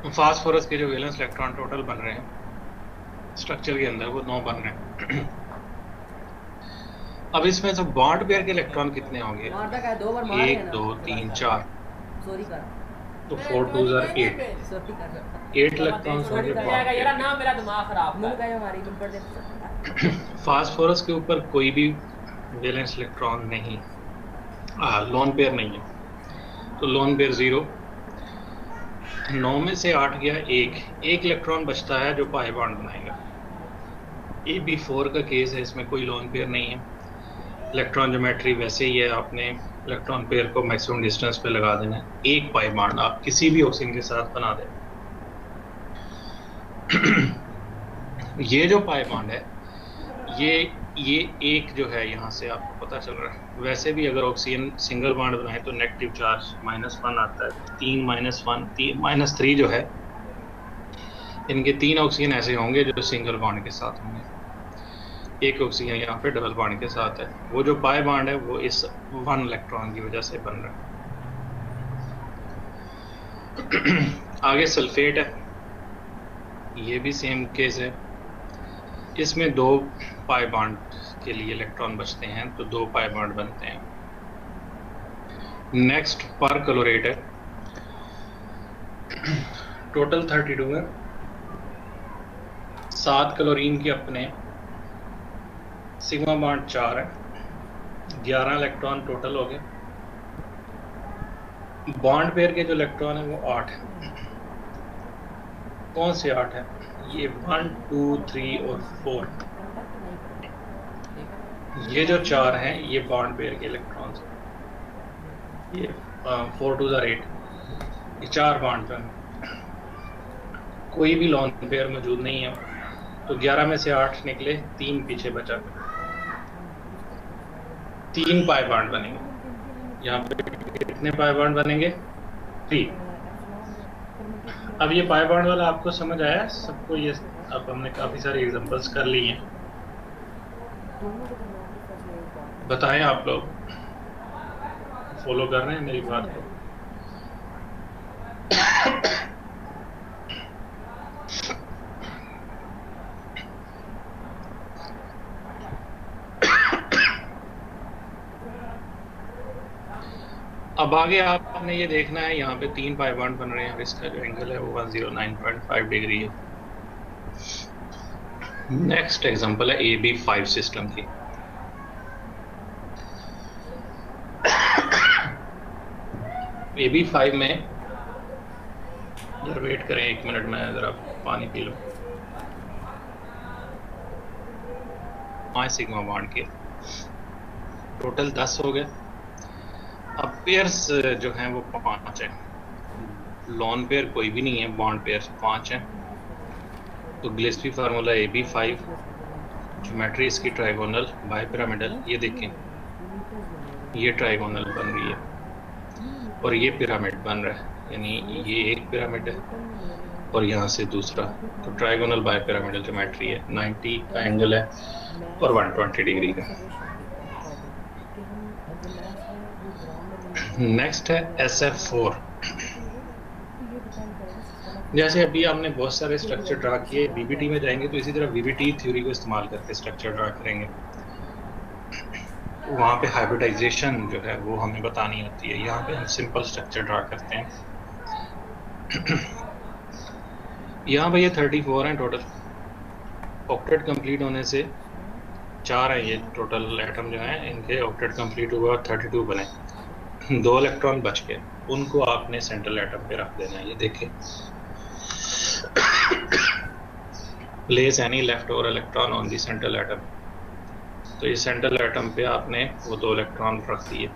फास्फोरस के जो वैलेंस इलेक्ट्रॉन टोटल बन रहे हैं स्ट्रक्चर के अंदर, वो 9 बन रहे हैं। अब इसमें से बॉन्ड पेयर के इलेक्ट्रॉन कितने होंगे? 1 2 3 4, तो 4 2 8 इलेक्ट्रॉन होंगे। फास्फोरस के ऊपर कोई भी वैलेंस इलेक्ट्रॉन नहीं, लोन पेयर नहीं है, तो लोन पेयर 0। 9 में से 8 गया, 1 इलेक्ट्रॉन बचता है जो पाई बॉन्ड बनाएगा। AB4 का केस है, इसमें कोई लोन पेयर नहीं है। इलेक्ट्रॉन ज्योमेट्री वैसे ही है, आपने इलेक्ट्रॉन पेयर को मैक्सिमम डिस्टेंस पे लगा देना है। 1 पाई बॉन्ड आप किसी भी ऑक्सीजन के साथ बना दें। ये जो पाई बॉन्ड है ये एक जो है, यहाँ से आपको पता चल रहा है। वैसे भी अगर ऑक्सीजन सिंगल बॉन्ड बनाए तो नेगेटिव चार्ज -1 आता है। 3 -1 -3 जो है, इनके 3 ऑक्सीजन ऐसे होंगे जो सिंगल बॉन्ड के साथ होंगे, 1 ऑक्सीजन यहाँ पे डबल बॉन्ड के साथ है। वो जो पाई बॉन्ड है वो इस 1 इलेक्ट्रॉन की वजह से बन रहा है। आगे सल्फेट है, ये भी सेम केस है। इसमें 2 पाई बॉन्ड के लिए इलेक्ट्रॉन बचते हैं, तो 2 पाई बॉन्ड बनते हैं। नेक्स्ट परक्लोरेट है, टोटल 32 है। 7 क्लोरीन के अपने, सिग्मा बॉन्ड 4 है, 11 इलेक्ट्रॉन टोटल हो गए। बॉन्ड पेयर के जो इलेक्ट्रॉन है वो 8 है। कौन से 8 है? ये 1 2 3 और 4। ये जो 4 हैं ये बॉन्ड पेयर के इलेक्ट्रॉन्स हैं। ये 4 2 8, ये 4 बॉन्ड पे कोई भी लॉन पेयर मौजूद नहीं है, तो 11 में से 8 निकले, 3 पीछे बचा, 3 पाई बॉन्ड बनेंगे। यहाँ पे कितने पाई बॉन्ड बनेंगे? 3। अब ये पाई बॉन्ड वाला आपको समझ आया सबको? ये अब हमने काफ़ी सारी एग्जांपल्स कर ली हैं। बताएं आप लोग फॉलो कर रहे हैं मेरी बात को? अब आगे आपने ये देखना है, यहाँ पे 3 पाई बॉन्ड बन रहे हैं और इसका जो एंगल है वो 109.5 डिग्री है। नेक्स्ट एग्जांपल है AB5 सिस्टम की। AB5 में जरा वेट करें 1 मिनट में, जरा पानी पी लो। 5 सिग्मा बॉन्ड के टोटल 10 हो गए। अब पेयर्स जो हैं वो 5 हैं। लॉन पेयर कोई भी नहीं है, बॉन्ड पेयर 5 हैं। तो गिलेस्पी फार्मूला AB5, ज्योमेट्री इसकी ट्राइगोनल बाय पिरामिडल। ये देखें, ये ट्राइगोनल बन रही है और ये पिरामिड बन रहा है, यानी ये एक पिरामिड है और यहाँ से दूसरा। तो ट्राइगोनल बाय पिरामिडल ज्योमेट्री है। 90 का एंगल है और 120 डिग्री का। नेक्स्ट है SF4। जैसे अभी हमने बहुत सारे स्ट्रक्चर ड्रा किए, बीबीटी में जाएंगे तो इसी तरह बीबीटी थ्योरी को इस्तेमाल करके स्ट्रक्चर ड्रा करेंगे। वहाँ पे हाइब्रिडाइजेशन जो है वो हमें बतानी होती है। यहाँ पे हम सिंपल स्ट्रक्चर ड्रा करते हैं। यहाँ पे ये 34 हैं टोटल। ऑक्टेट कंप्लीट होने से 4 हैं ये टोटल एटम जो हैं, इनके ऑक्टेट कंप्लीट हुआ 32 बने। 2 इलेक्ट्रॉन बच गए, उनको आपने सेंट्रल एटम पे रख देना है। ये देखें, place any left over electron on the central atom. तो ये सेंट्रल एटम पे आपने वो 2 इलेक्ट्रॉन रख दिए।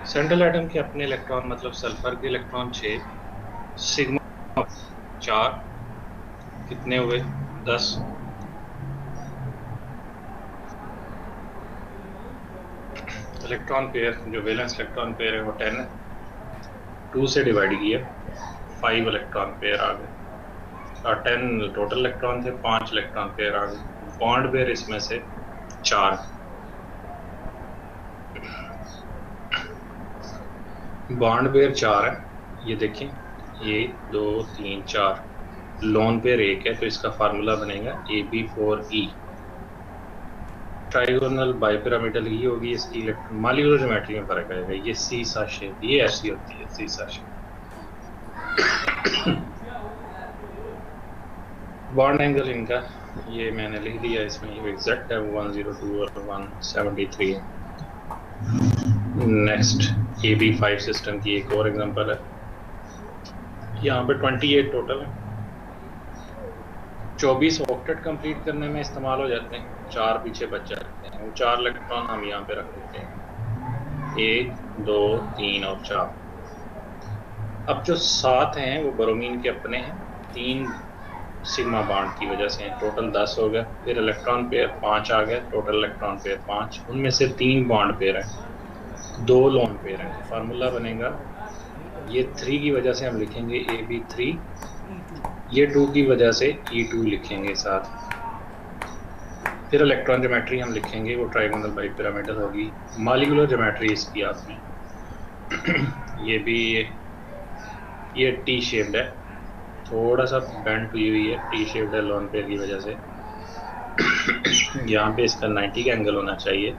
सेंट्रल एटम के अपने इलेक्ट्रॉन मतलब सल्फर के इलेक्ट्रॉन 6, सिग्मा 4, कितने हुए 10। इलेक्ट्रॉन पेयर जो वैलेंस इलेक्ट्रॉन पेयर है वो 10 है। 2 से डिवाइड किया, 5 इलेक्ट्रॉन पेयर आ गए और 10 टोटल इलेक्ट्रॉन थे, 5 इलेक्ट्रॉन पेयर आ गए। बॉन्ड पेयर इसमें से 4। बॉन्ड पेयर 4 है, ये देखें 1 2 3 4। लोन पेयर 1 है, तो इसका फार्मूला बनेगा AB4E। ट्राइगोनल बाइपिरामिडल ही होगी इसकी। मॉलिक्यूलर ज्योमेट्री में फर्क आएगा। ये सीसा शेप, ये ऐसी होती है सीसा शेप। बॉन्ड एंगल इनका ये मैंने लिख दिया इसमें, ये एग्जैक्ट है, 102 और 173 है। नेक्स्ट AB5 सिस्टम की एक और एग्जांपल है। यहाँ पे 28 टोटल है। 24 ऑक्टेट कंप्लीट करने में इस्तेमाल हो जाते हैं, 4 पीछे बच जाते हैं। वो 4 इलेक्ट्रॉन हम यहाँ पे रख देते हैं, 1 2 3 और 4। अब जो 7 हैं वो ब्रोमीन के अपने हैं, 3 सिग्मा बॉन्ड की वजह से हैं। टोटल 10 हो गया। फिर इलेक्ट्रॉन पेयर 5 आ गए, टोटल इलेक्ट्रॉन पेयर 5। उनमें से 3 बॉन्ड पेयर हैं, 2 लोन पेयर हैं। फार्मूला बनेगा, ये 3 की वजह से हम लिखेंगे AB3, ये 2 की वजह से E2 लिखेंगे साथ। फिर इलेक्ट्रॉन ज्योमेट्री हम लिखेंगे, वो ट्राइगोनल बाइपिरामिडल होगी। मॉलिक्यूलर ज्योमेट्री इसकी आपने ये भी ये टी शेप्ड है, थोड़ा सा बेंड हुई हुई है, टी शेप्ड है लोन पेयर की वजह से। यहाँ पे इसका 90 का एंगल होना चाहिए,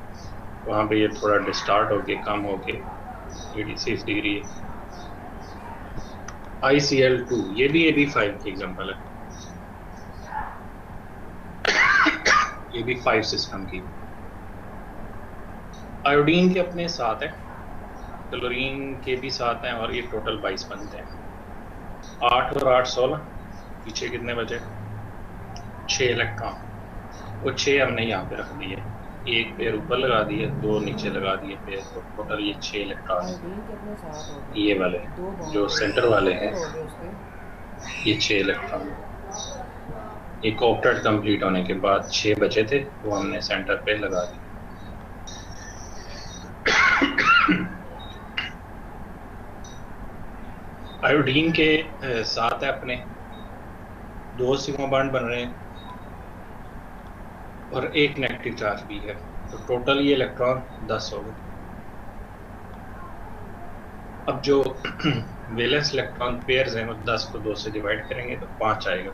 वहाँ पे ये थोड़ा डिस्टार्ट होके कम होके 86 डिग्री है। ICl2 ये भी AB5 की एग्जांपल है, ये भी 5 सिस्टम की। आयोडीन के अपने 7 हैं, क्लोरीन के भी 7 हैं और ये टोटल 22 बनते हैं। 8 और 8 16, पीछे कितने बचे? 6 इलेक्ट्रॉन। वो 6 हमने यहाँ पे रख दिए, 1 पेयर ऊपर लगा दिए, 2 नीचे लगा दिए पेयर। तो टोटल ये 6 इलेक्ट्रॉन। ये वाले जो सेंटर वाले हैं ये 6 इलेक्ट्रॉन। एक ऑक्टेट कंप्लीट होने के बाद 6 बचे थे, वो हमने सेंटर पे लगा दिए। आयोडीन के 7 है अपने, 2 सिग्मा बॉन्ड बन रहे हैं और एक नेगेटिव चार्ज भी है, तो टोटल ये इलेक्ट्रॉन 10 हो गए। अब जो वैलेंस इलेक्ट्रॉन पेयर्स हैं वो 10 को 2 से डिवाइड करेंगे तो 5 आएगा।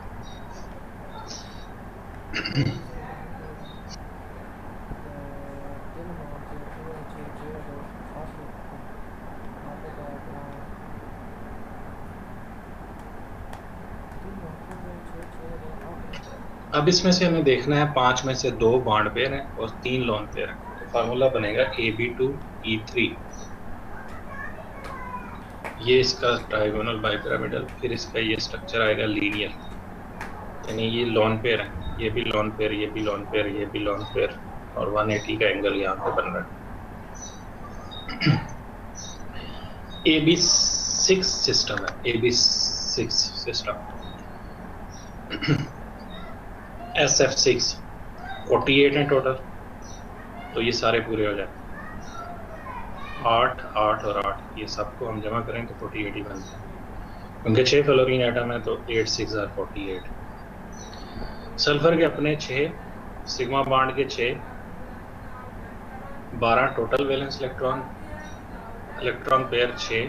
अब इसमें से हमें देखना है 5 में से 2 बॉन्ड पेयर हैं और 3 लोन पेयर हैं, तो फार्मूला बनेगा Ab2E3। ये इसका ट्राइगोनल बाइपिरामिडल, फिर इसका ये स्ट्रक्चर आएगा लीनियर, यानी ये लोन पेयर है, ये भी लोन पेयर, ये भी लोन पेयर, ये भी लोन पेयर, और 180 का एंगल यहाँ पे बन रहा है। AB6 सिस्टम है, AB6 सिस्टम। SF6 48 है टोटल, तो ये सारे पूरे हो जाए। 8, 8 और 8, ये सबको हम जमा करें तो 48 ही बनते हैं। उनके 6 फ्लोरीन एटम है तो 8 6 are 48। सल्फर के अपने 6, सिग्मा बॉन्ड के 6, 12 total valence electron pair 6,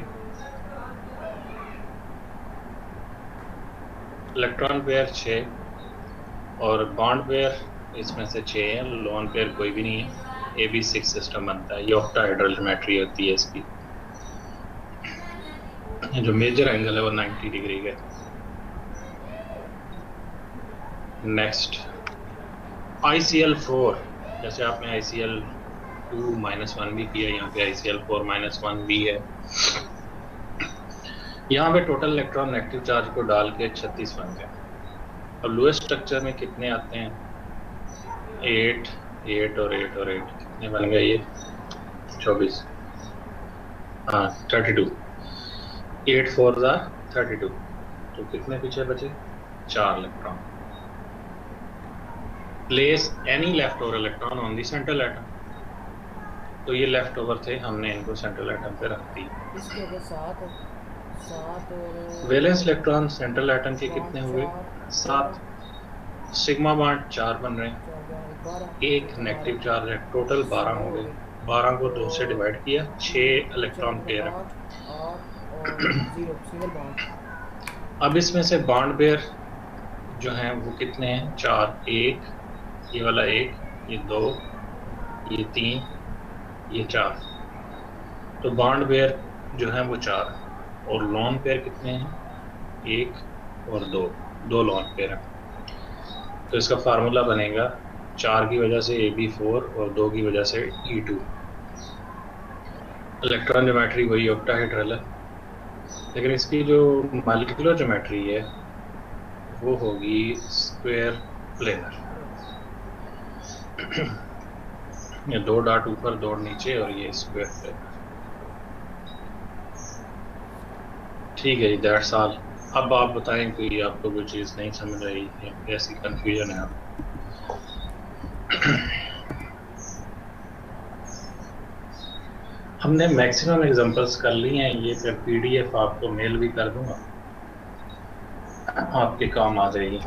electron pair 6 और बॉन्ड पेयर इसमें से 6 है, लोन पेयर कोई भी नहीं है। AB6 सिस्टम बनता है, ये ऑक्टाहेड्रल ज्योमेट्री होती है इसकी। जो मेजर एंगल है वो 90 डिग्री का। नेक्स्ट ICl4, जैसे आपने ICl2-1 भी किया, यहाँ पे ICl4-1 भी है। यहाँ पे टोटल इलेक्ट्रॉन नेगेटिव चार्ज को डाल के 36 बन गए। अब लोएस्ट स्ट्रक्चर में कितने आते हैं? 8, 8 और 8 और 8, कितने बन गए ये? 24, हाँ 32। 8 4 32, तो कितने पीछे बचे? 4 electron. Place any left over electron on the central atom, तो ये लेफ्ट ओवर थे, हमने इनको सेंट्रल एटम पे रख दी। वैलेंस इलेक्ट्रॉन सेंट्रल एटम के कितने हुए? 7। सिग्मा बॉन्ड 4 बन रहे हैं, एक नेगेटिव चार्ज है, टोटल 12 हो गए। 12 को 2 से डिवाइड किया, 6 इलेक्ट्रॉन पेयर है। अब इसमें से बॉन्ड पेयर जो हैं वो कितने हैं? 4, 1, ये वाला 1, ये 2, ये 3, ये 4, तो बॉन्ड पेयर जो है वो 4, और लोन पेयर कितने हैं? 1 और 2 लोन पेयर हैं। तो इसका फार्मूला बनेगा 4 की वजह से Ab4 और 2 की वजह से E2। इलेक्ट्रॉन ज्योमेट्री वही ऑक्टाहेड्रल है, लेकिन इसकी जो मॉलिक्यूलर ज्योमेट्री है वो होगी स्क्वायर प्लेनर। ये 2 डॉट ऊपर, 2 नीचे, और ये स्क्वायर प्लेनर। ठीक है जी, दैट्स ऑल। अब आप बताएं कोई आपको कोई चीज़ नहीं समझ आई है, कैसी कंफ्यूजन है आप? हमने मैक्सिमम एग्जांपल्स कर ली हैं, ये फिर PDF आपको मेल भी कर दूंगा, आपके काम आ जाएगी।